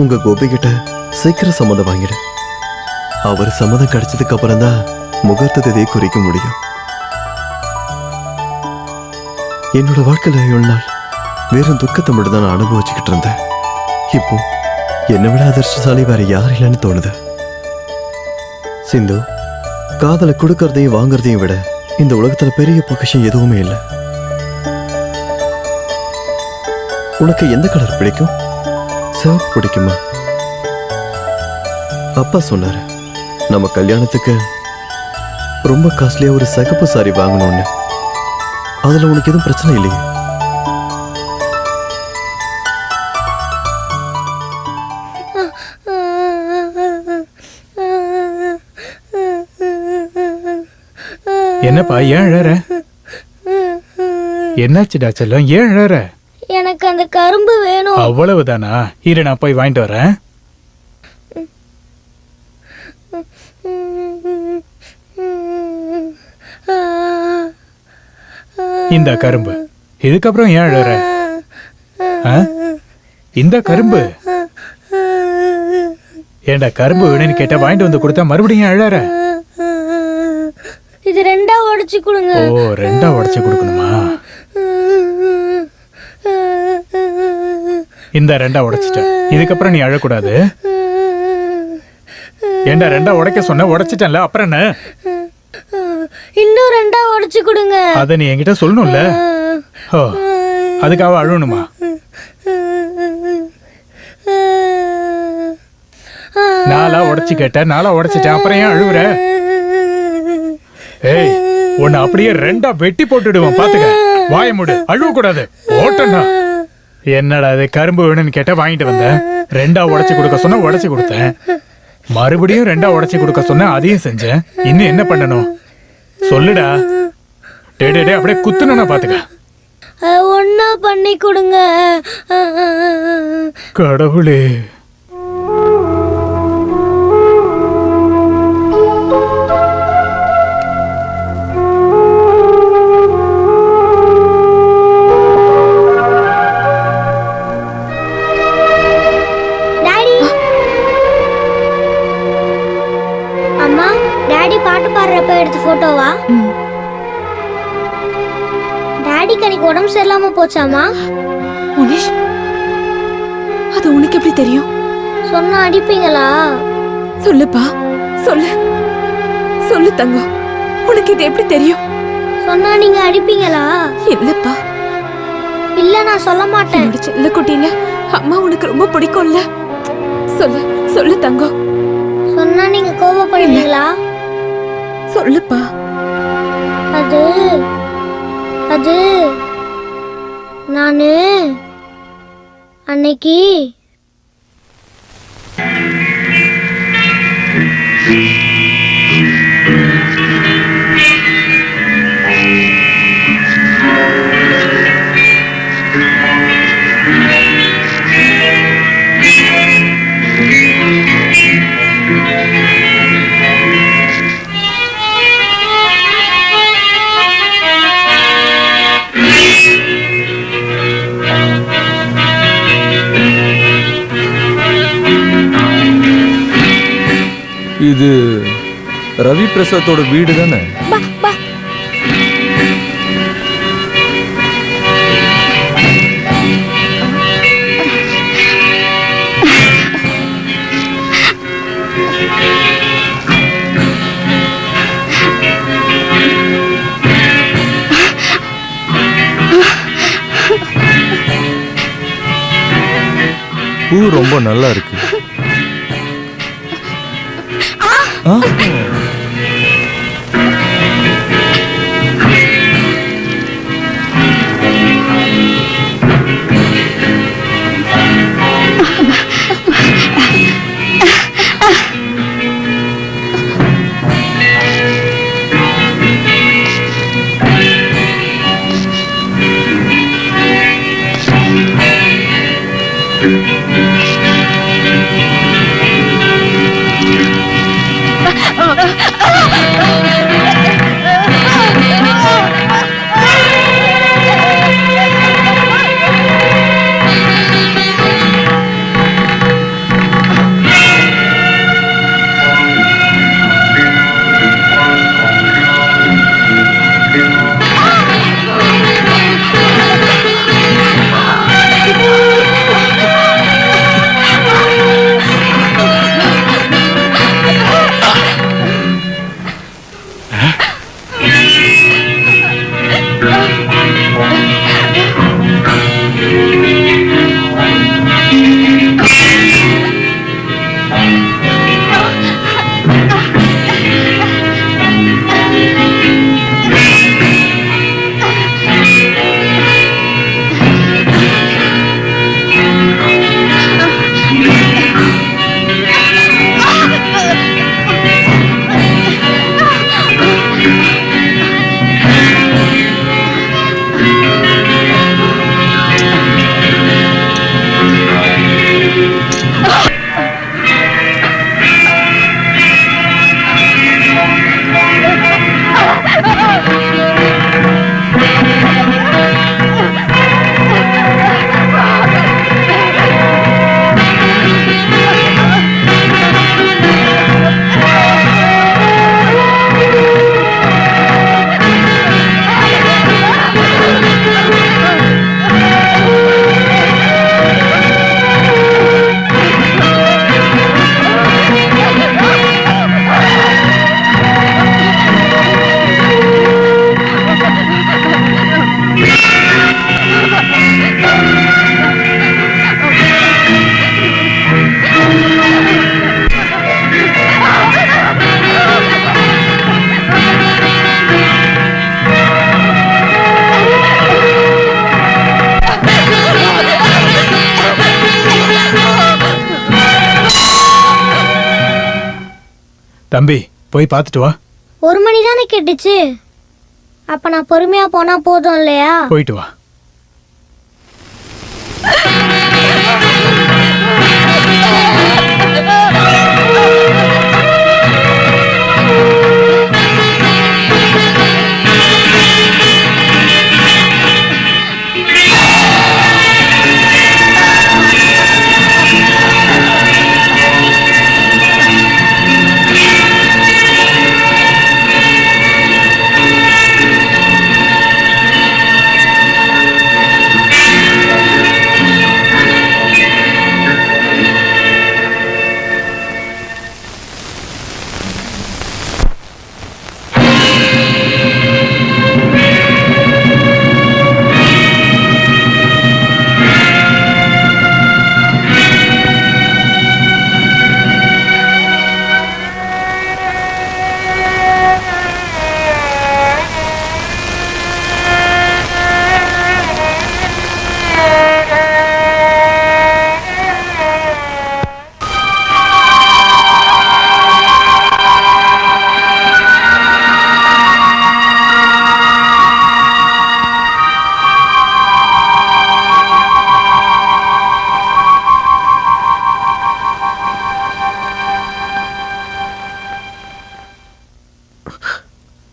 உங்க கோபி கிட்ட சீக்கிரம் சம்மதம் வாங்கிடு. அவர் சம்மதம் கிடைச்சதுக்கு அப்புறம் தான் முகூர்த்த தேதியை குறிக்க முடியும். என்னோட வாழ்க்கையில இவ்வளவு நாள் வெறும் துக்கத்தை மட்டும் தான் நான் அனுபவிச்சுக்கிட்டு இருந்தேன். இப்போ என்னை விட அதிர்ஷ்டசாலி வேற யார் இல்லைன்னு தோணுது. சிந்து, காதலை கொடுக்கறதையும் வாங்குறதையும் விட இந்த உலகத்துல பெரிய பொக்கிஷம் எதுவுமே இல்லை. உனக்கு எந்த கலர் பிடிக்கும்? சிவப்பு பிடிக்குமா? அப்பா சொன்னாரு நம்ம கல்யாணத்துக்கு ரொம்ப காஸ்ட்லியா ஒரு சிகப்பு சாரி வாங்கணும்னு. அதுல உனக்கு எதுவும் பிரச்சனை இல்லையே? என்னப்பா ஏன் அழற? என்னாச்சுடா செல்லம், ஏன் அழற? எனக்கு அந்த கரும்பு வேணும். அவ்வளவுதானா? இரு நான் போய் வாங்கிட்டு வரேன். இந்த கரும்பு. இதுக்கப்புறம் ஏன் அழற? இந்த கரும்பு. ஏண்டா கரும்பு வேணும்னு கேட்டா வாங்கிட்டு வந்து கொடுத்தா மறுபடியும் அழற? இது ரெண்டா உடைச்சு கொடுங்க. ஓ, ரெண்டா உடைச்சு கொடுக்கணுமா? இந்த ரெண்டா உடைச்சிட்டேன். இதுக்கப்புறம் நீ அழக்கூடாது. ஏண்டா ரெண்டா உடைக்க சொன்ன, உடைச்சிட்டேன்ல, அப்புறம் என்ன? இன்னும் ரெண்டா உடைச்சு கொடுங்க. அத நீ என்கிட்ட சொல்லணும்ல. ஓ, அதுக்காக அழணுமா? நாளா உடைச்சு கேட்ட, நாளா உடைச்சிட்டேன், அப்புறம் ஏன் அழுவுற? ஏய், உன்னை அப்படியே ரெண்டா வெட்டி போட்டுடுவேன் பாத்துக்க. வாய மூடு, அழுவ கூடாது. ஓட்டனா என்னடா இது, கரும்பு வேணும்னு கேட்ட வாங்கிட்டு வந்தேன். ரெண்டா உடைச்சு கொடுக்க சொன்ன, உடைச்சு கொடுத்தேன். மறுபடியும் ரெண்டா உடைச்சு கொடுக்க சொன்ன, அதையும் செஞ்சேன். இன்னும் என்ன பண்ணணும் சொல்லுடா. டே டே அப்படியே குத்துனா பாத்துக்க. ஒன்னா பண்ணி கொடுங்க. கடவுளே. பாட்டு பாடுறப்ப எடுத்த போட்டோவா? டாடிக்கு அன்னைக்கு உடம்பு சரியில்லாம போச்சாமா? முனிஷ், அது உனக்கு எப்படி தெரியும்? சொன்னா அடிப்பீங்களா? சொல்லுப்பா, சொல்லு சொல்லு தங்கம், உனக்கு இது எப்படி தெரியும்? சொன்னா நீங்க அடிப்பீங்களா? இல்லப்பா. இல்ல, நான் சொல்ல மாட்டேன். செல்ல குட்டில அம்மா உனக்கு ரொம்ப பிடிக்கும்ல. சொல்லு சொல்லு தங்கம். சொன்னா நீங்க கோபப்படுவீங்களா? சொல்லுப்பா. அது நானு அன்னைக்கு இது ரவி பிரசாத்தோட வீடு தானே? பூ ரொம்ப நல்லா இருக்கு. தம்பி போய் பார்த்துட்டு வா. 1 மணி தானே கேட்டுச்சு. அப்ப நான் பொறுமையா போனா போதும் இல்லையா? போயிட்டு வா.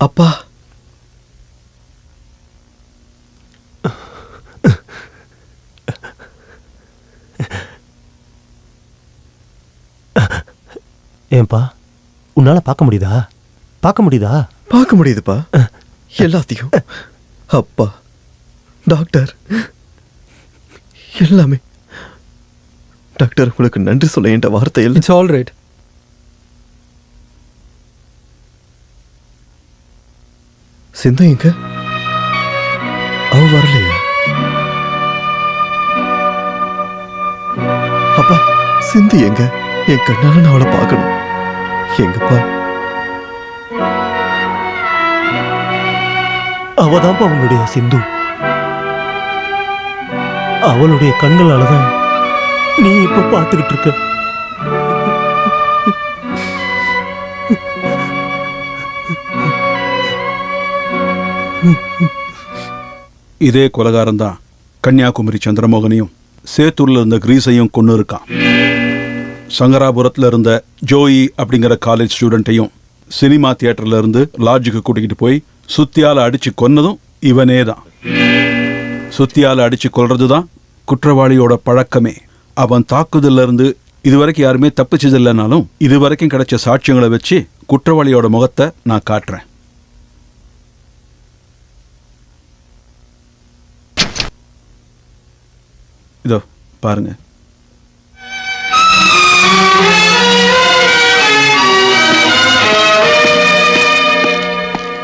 அப்பா, ஏன்பா உன்னால பார்க்க முடியுதா? பார்க்க முடியுதா? பார்க்க முடியுதுப்பா எல்லாத்தையும். அப்பா, டாக்டர், எல்லாமே. டாக்டர், உங்களுக்கு நன்றி சொல்ல என்ற வார்த்தை இல்லை. It's all right. சிந்து எங்க? அவ வரலையா? அப்பா, சிந்து எங்க? என் கண்ணால நான் அவளை பார்க்கணும். எங்கப்பா? அவதான்ப்பா உன்னுடைய சிந்து. அவளுடைய கண்களாலதான் நீ இப்ப பார்த்துக்கிட்டு இருக்க. இதே கொலகாரம் தான் கன்னியாகுமரி சந்திரமோகனையும் சேத்தூர்ல இருந்த கிரீஸையும் கொண்டு இருக்கான். சங்கராபுரத்தில் இருந்த ஜோயி அப்படிங்கிற காலேஜ் ஸ்டூடெண்ட்டையும் சினிமா தியேட்டர்ல இருந்து லாட்ஜுக்கு கூட்டிகிட்டு போய் சுத்தியால அடிச்சு கொன்னதும் இவனே தான். சுத்தியால அடிச்சு கொல்றது தான் குற்றவாளியோட பழக்கமே. அவன் தாக்குதல்ல இருந்து இதுவரைக்கும் யாருமே தப்பிச்சதில்லைனாலும் இதுவரைக்கும் கிடைச்ச சாட்சியங்களை வச்சு குற்றவாளியோட முகத்தை நான் காட்டுறேன். இதோ பாருங்க.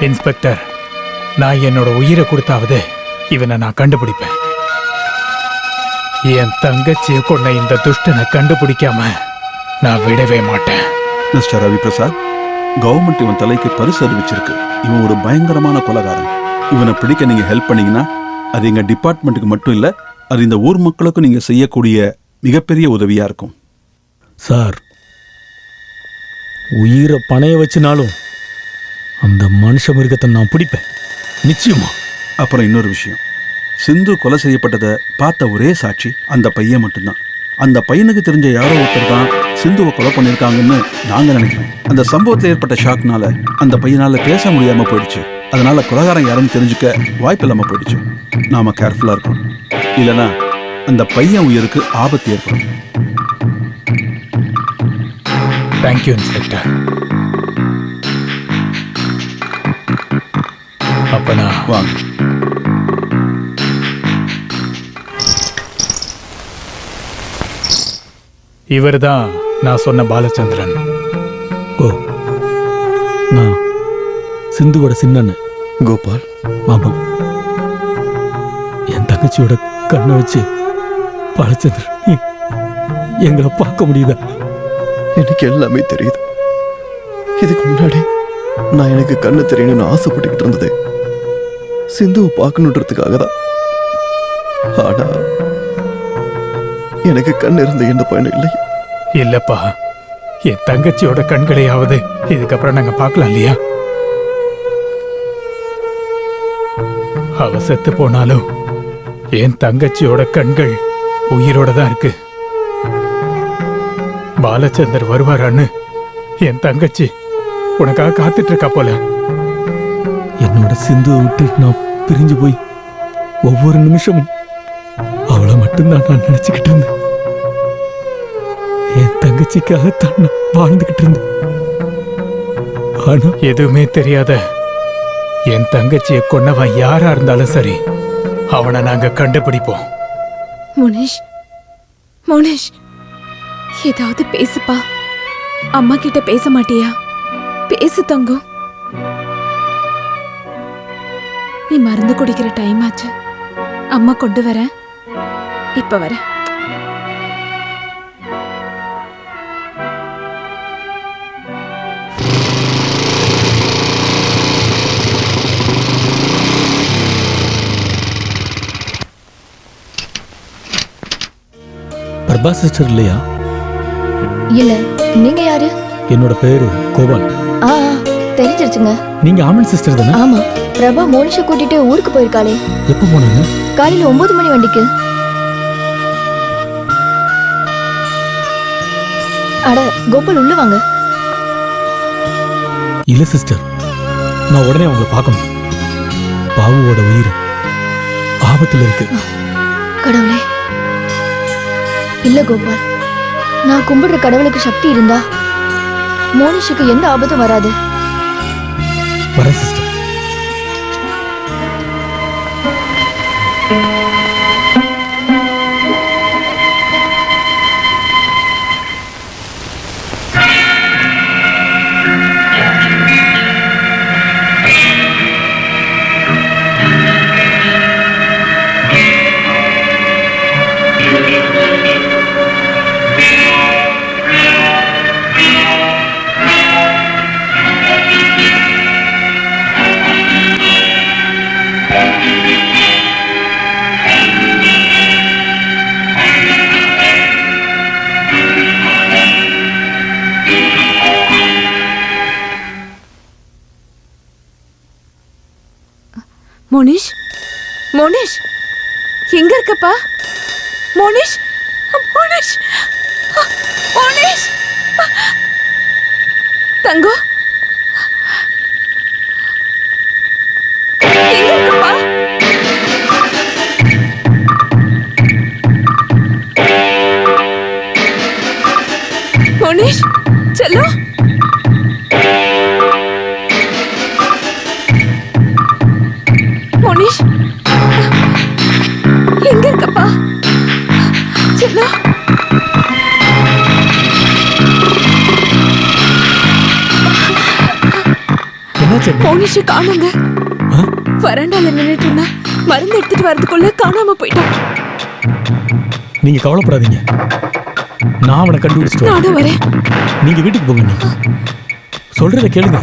இன்ஸ்பெக்டர், நான் என்னோட உயிரை கொடுத்தாவது இவனை நான் கண்டுபிடிப்பேன். என் தங்கச்சியை கொண்ட இந்த துஷ்டனை கண்டுபிடிக்காம நான் விடவே மாட்டேன். மிஸ்டர் ரவி பிரசாத், கவர்மெண்ட் இவன் தலைக்கு பரிசு அறிவிச்சிருக்கு. இவன் ஒரு பயங்கரமான கொலைகாரன். இவனை பிடிக்க நீங்க ஹெல்ப் பண்ணீங்கன்னா அது எங்க டிபார்ட்மெண்ட்டுக்கு மட்டும் இல்ல, அது இந்த ஊர் மக்களுக்கும் நீங்க செய்யக்கூடிய மிகப்பெரிய உதவியா இருக்கும். சார், உயிரை பணைய வச்சுனாலும் அந்த மனுஷ மிருகத்தை நான் பிடிப்பேன், நிச்சயமா. அப்புறம் இன்னொரு விஷயம், சிந்து கொலை செய்யப்பட்டதை பார்த்த ஒரே சாட்சி அந்த பையன் மட்டும்தான். அந்த பையனுக்கு தெரிஞ்ச யாரோ ஒருத்தர் தான் சிந்துவை கொலை பண்ணியிருக்காங்கன்னு நாங்க நினைக்கிறோம். அந்த சம்பவத்தில் ஏற்பட்ட ஷாக்னால அந்த பையனால பேச முடியாம போயிடுச்சு. அதனால கொலைகாரன் யாருன்னு தெரிஞ்சுக்க வாய்ப்பு இல்லாம போயிடுச்சு. நாம கேர்ஃபுல்லா இருக்கணும், இல்லைன்னா அந்த பையன் உயிருக்கு ஆபத்து ஏற்படும். Thank you inspector. அப்ப நான் வாங்க. இவர்தான் நான் சொன்ன பாலச்சந்திரன். ஓ, நான் சிந்துவோட சின்னன்னு. கோபால், ஆமாம், என் தங்கச்சியோட கண்ணை வச்சு பாலச்சந்திரன் எங்களை பார்க்க முடியுதா? எனக்கு எல்லாமே தெரியுது. இதுக்கு முன்னாடி நான் எனக்கு கண்ணு தெரியணும்னு ஆசைப்பட்டுக்கிட்டு இருந்தது சிந்துவை பார்க்கணுன்றதுக்காக தான். ஆனா எனக்கு கண் இருந்த எந்த பயனும் இல்லை. இல்லப்பா, என் தங்கச்சியோட கண்களையாவது இதுக்கப்புறம் நாங்க பார்க்கலாம் இல்லையா? அவ செத்து போனாலும் என் தங்கச்சியோட கண்கள் உயிரோட தான் இருக்கு. பாலச்சந்தர் வருவாரான்னு என் தங்கச்சி உனக்காக காத்துட்டு இருக்கா போல. என்னோட சிந்துவை விட்டு நான் பிரிஞ்சு போய் ஒவ்வொரு நிமிஷமும் அவளை மட்டும்தான் நான் நினைச்சுக்கிட்டு இருந்தேன். என் தங்கச்சிக்காகத்தான் நான் வாழ்ந்துகிட்டு இருந்தேன். ஆனா எதுவுமே தெரியாத என் தங்கச்சியை கொன்னவன் யாரா இருந்தாலும் சரி, அவனை நாங்க கண்டுபிடிப்போம். மோனிஷ், மோனிஷ், ஏதாவது பேசுப்பா. அம்மா கிட்ட பேச மாட்டியா? பேசு தங்கம். நீ மருந்து குடிக்கிற டைம் ஆச்சு. அம்மா கொண்டு வரேன். இப்ப வரேன். பிரபா சிஸ்டர் இல்லையா? இல்ல, நீங்க யாரு? என்னோட பேரு கோபால். ஆ தெரிஞ்சிருச்சுங்க. நீங்க ஆமன் சிஸ்டர் தானே? ஆமா. பிரபா மோனிஷை கூட்டிட்டு ஊருக்கு போயிருக்காளே. எப்போ போனாங்க? காலையில 9 மணி வண்டிக்கு. அட கோபால், உள்ள வாங்க. இல்ல சிஸ்டர், நான் உடனே அவங்கள பார்க்கணும். பாவுவோட உயிர் ஆபத்துல இருக்கு. கடவுளே. இல்ல கோபால், நான் கும்பிடுற கடவுளுக்கு சக்தி இருந்தா மோனிஷுக்கு எந்த ஆபத்தும் வராது. வர சிஸ்டர். மோனிஷ், மோனிஷ், எங்க இருக்கப்பா? மோனிஷ், மோனிஷ், மோனிஷ், தங்கம், எங்க இருக்கப்பா? மோனிஷ், செல்லம், மோனிஷ், எங்க இருக்கப்பா? செல்லம், என்னாச்சு? மோனிஷ் காணுங்க. வராண்டால நின்னுட்டு இருந்தா, மருந்து எடுத்துட்டு வரதுக்குள்ள காணாம போயிட்டான். நீங்க கவலைப்படாதீங்க, நான் அவனை கண்டுபிடிச்சிட்டு வரேன். நானும் வரேன். நீங்க வீட்டுக்கு போங்க. நீ சொல்றத கேளுங்க.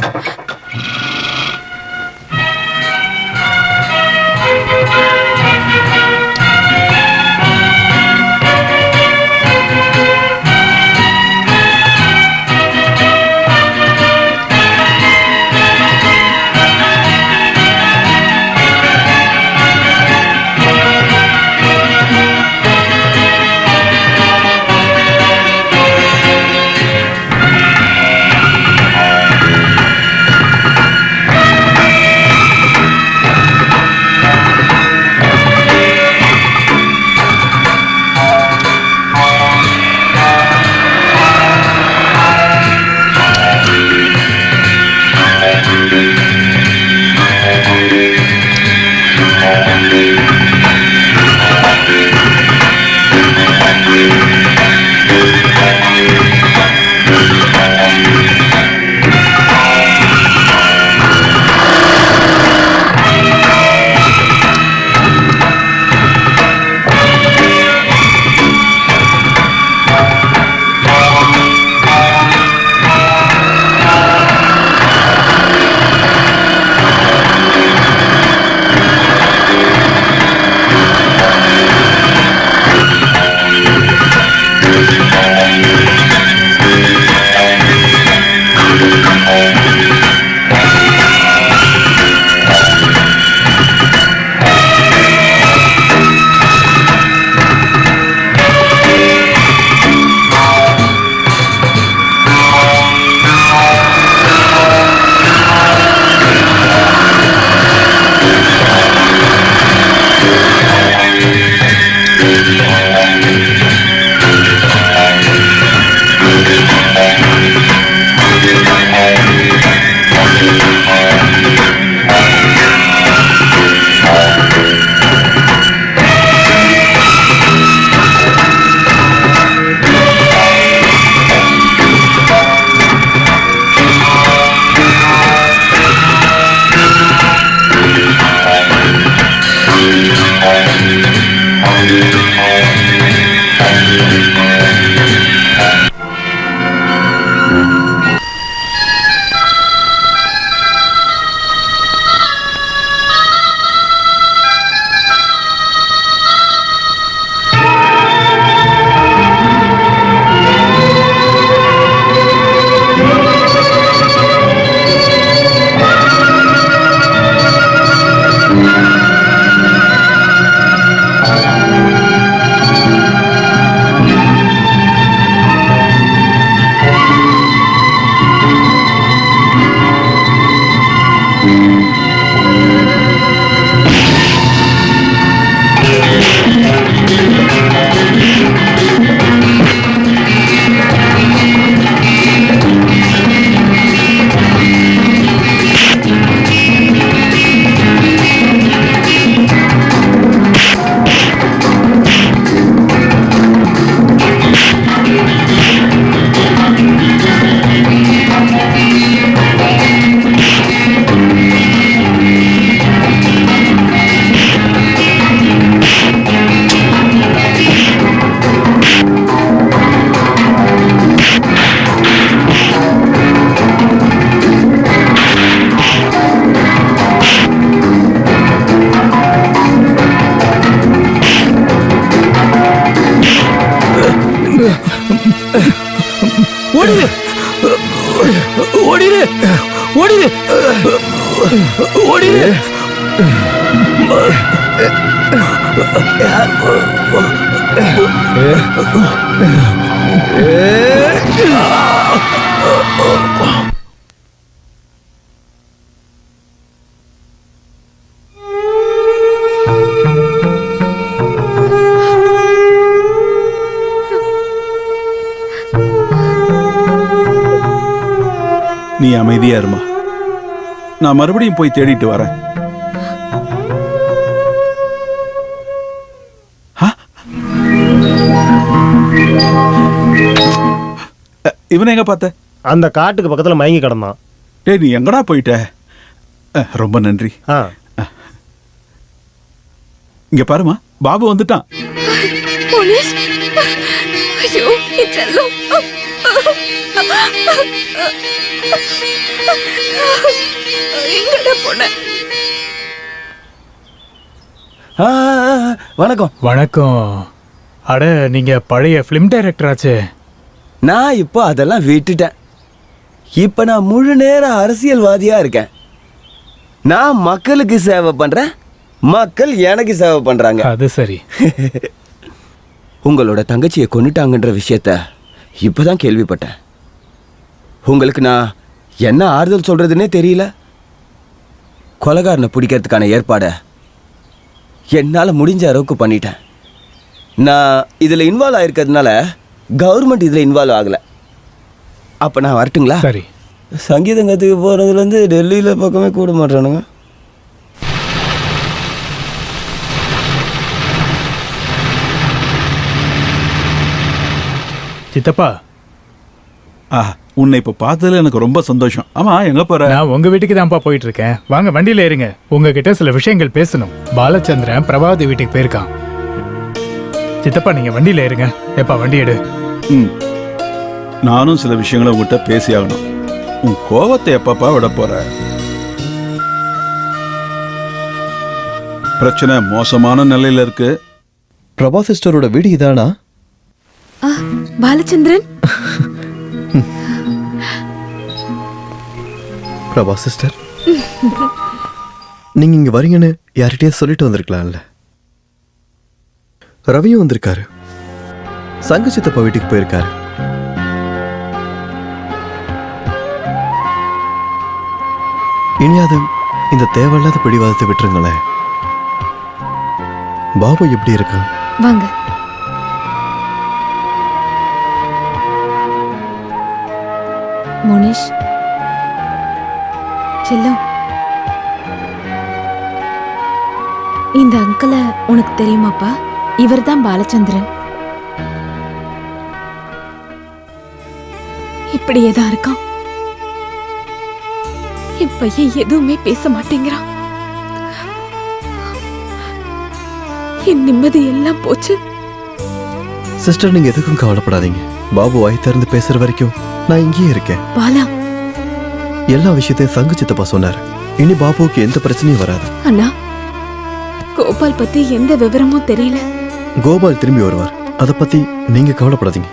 ஓடிடு ஓடிடு ஓடிடு. நீ அமைதியா இருமா, நான் மறுபடியும் போய் தேடிட்டு வரேன். இவனை எங்க பார்த்த? அந்த காட்டுக்கு பக்கத்தில் மயங்கி கிடந்தான். டேய், நீ எங்கடா போயிட்ட? ரொம்ப நன்றி. இங்க பாருமா, பாபு வந்துட்டான். முனிஷ், ஐயோ என் செல்லம். எங்கடா போன? வணக்கம். வணக்கம். அட, நீங்க பழைய ஃபிலிம் டைரக்டர் ஆச்சே. நான் இப்போ அதெல்லாம் விட்டுட்டேன். இப்போ நான் முழு நேர அரசியல்வாதியா இருக்கேன். நான் மக்களுக்கு சேவை பண்றேன், மக்கள் எனக்கு சேவை பண்றாங்க. அது சரி. உங்களோட தங்கச்சியை கொன்னுட்டாங்கன்ற விஷயத்த இப்பதான் கேள்விப்பட்டேன். உங்களுக்கு நான் என்ன ஆறுதல் சொல்றதுன்னே தெரியல. கொலைகாரனை பிடிக்கிறதுக்கான ஏற்பாடை என்னால் முடிஞ்ச அளவுக்கு பண்ணிட்டேன். நான் இதில் இன்வால்வ் ஆயிருக்கிறதுனால கவர்மெண்ட் இதில் இன்வால்வ் ஆகலை. அப்போ நான் வரட்டுங்களா? சரி. சங்கீதம் கற்றுக்க போகிறதுலேருந்து டெல்லியில் பக்கமே கூட மாட்டானுங்க. சித்தப்பா, உன்னை இப்போ பார்த்ததுல எனக்கு ரொம்ப சந்தோஷம். ஆமா, எங்க போற? நான் உங்க வீட்டுக்கு தான்ப்பா போயிட்டு இருக்கேன். வாங்க வண்டியில ஏறுங்க. உங்ககிட்ட சில விஷயங்கள் பேசணும். பாலச்சந்திரன் பிரபாவதி வீட்டுக்கு போயிருக்கான். சித்தப்பா, நீங்க வண்டியில ஏறுங்க. எப்பா வண்டி எடு. நானும் சில விஷயங்களை உங்ககிட்ட பேசி ஆகணும். உன் கோவத்தை எப்பப்பா விட போற? பிரச்சனை மோசமான நிலையில இருக்கு. பிரபா சிஸ்டரோட வீடு இதானா? பாலச்சந்திரன், பிரபா சிஸ்டர், நீங்க இங்க வரீங்கன்னு யார்கிட்டயே சொல்லிட்டு வந்திருக்கலாம்ல. ரவியும் வந்திருக்காரு, சங்க சித்தப்பா வீட்டுக்கு போயிருக்காரு. இனியாவது இந்த தேவையில்லாத பிடிவாதத்தை விட்டுருங்களேன். பாபு எப்படி இருக்கான்? வாங்க. முனிஷ் செல்லம், இந்த அங்கிளை உனக்கு தெரியுமாப்பா? இவர்தான் பாலச்சந்திரன். இப்படியே தான் இருக்கான். என் பையன் எதுவுமே பேச மாட்டேங்கிறான். என் நிம்மதி எல்லாம் போச்சு. சிஸ்டர், நீங்க எதுக்கும் கவலைப்படாதீங்க. பாபு வாய் திறந்து பேசுற வரைக்கும் நான் இங்கேயே இருக்கேன். பாலா, எல்லா விஷயத்தையும் சங்கு சித்தப்பா சொன்னாரு. இனி பாபுவுக்கு எந்த பிரச்சனையும் வராது. அண்ணா, கோபால் பத்தி எந்த விவரமும் தெரியல. கோபால் திரும்பி வருவார், அதை பத்தி நீங்க கவலைப்படாதீங்க.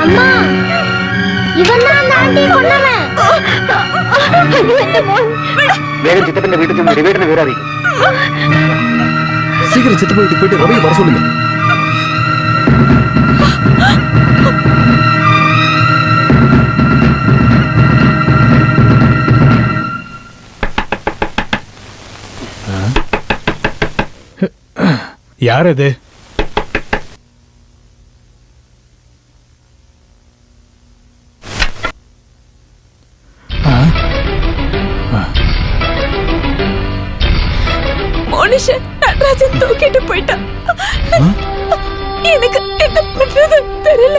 அம்மா இவன் தான் அந்த ஆண்டியை கொன்னவன். வேகம் சித்தப்பன் வீட்டுக்கு வீட்டுல வேறாதீங்க. சீக்கிரம் சித்தப்ப வீட்டுக்கு போயிட்டு ரவியை வர சொல்லுங்க. யார் அது? மனுஷன் நடராஜன் தூக்கிட்டு போயிட்டான். எனக்கு என்ன பண்றது தெரியல.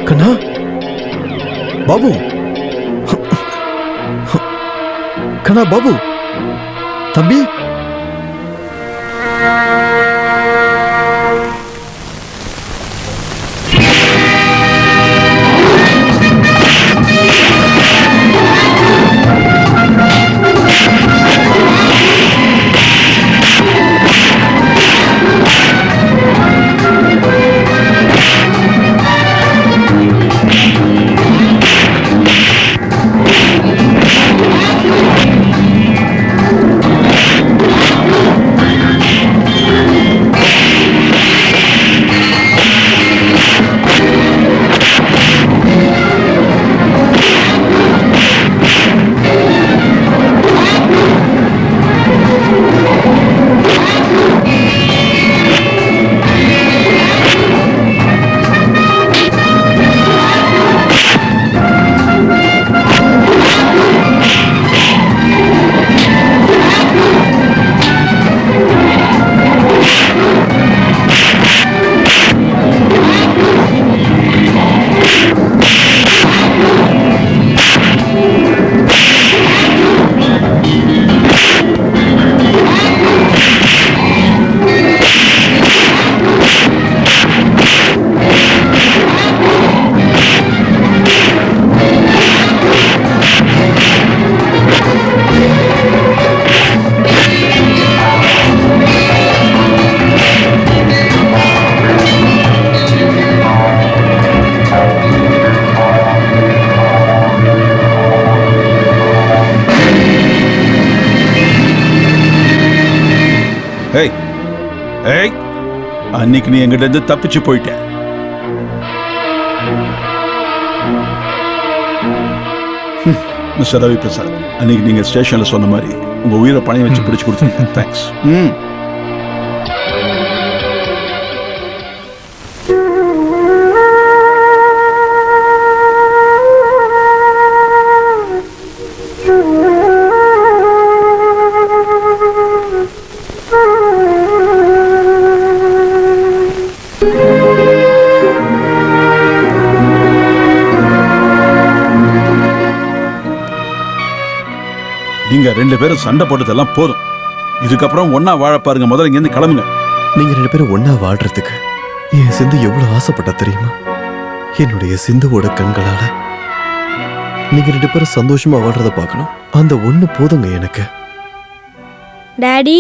கண்ணா, பாபு, கண்ணா, பாபு, தம்பி. ஏய் ஏய் அன்னைக்கு நீ எங்கிட்ட இருந்து தப்பிச்சு போயிட்ட. மிஸ்டர் ரவி பிரசாத், அன்னைக்கு நீங்க ஸ்டேஷன்ல சொன்ன மாதிரி உங்க உயிரை பணையம் வச்சு பிடிச்சு கொடுத்தீங்க. தேங்க்ஸ். நீங்க 2 பேரும் சண்டை போட்டதெல்லாம் போதும். இதுக்கப்புறம் ஒன்னா வாழ பாருங்க. முதல்ல இங்க இருந்து கிளம்புங்க. நீங்க 2 பேரும் ஒன்னா வாழ்றதுக்கு என் சிந்து எவ்வளவு ஆசைப்பட்டா தெரியுமா? என்னுடைய சிந்துவோட கண்களால நீங்க 2 பேரும் சந்தோஷமா வாழ்றத பார்க்கணும். அந்த ஒண்ணு போதுங்க எனக்கு. டாடி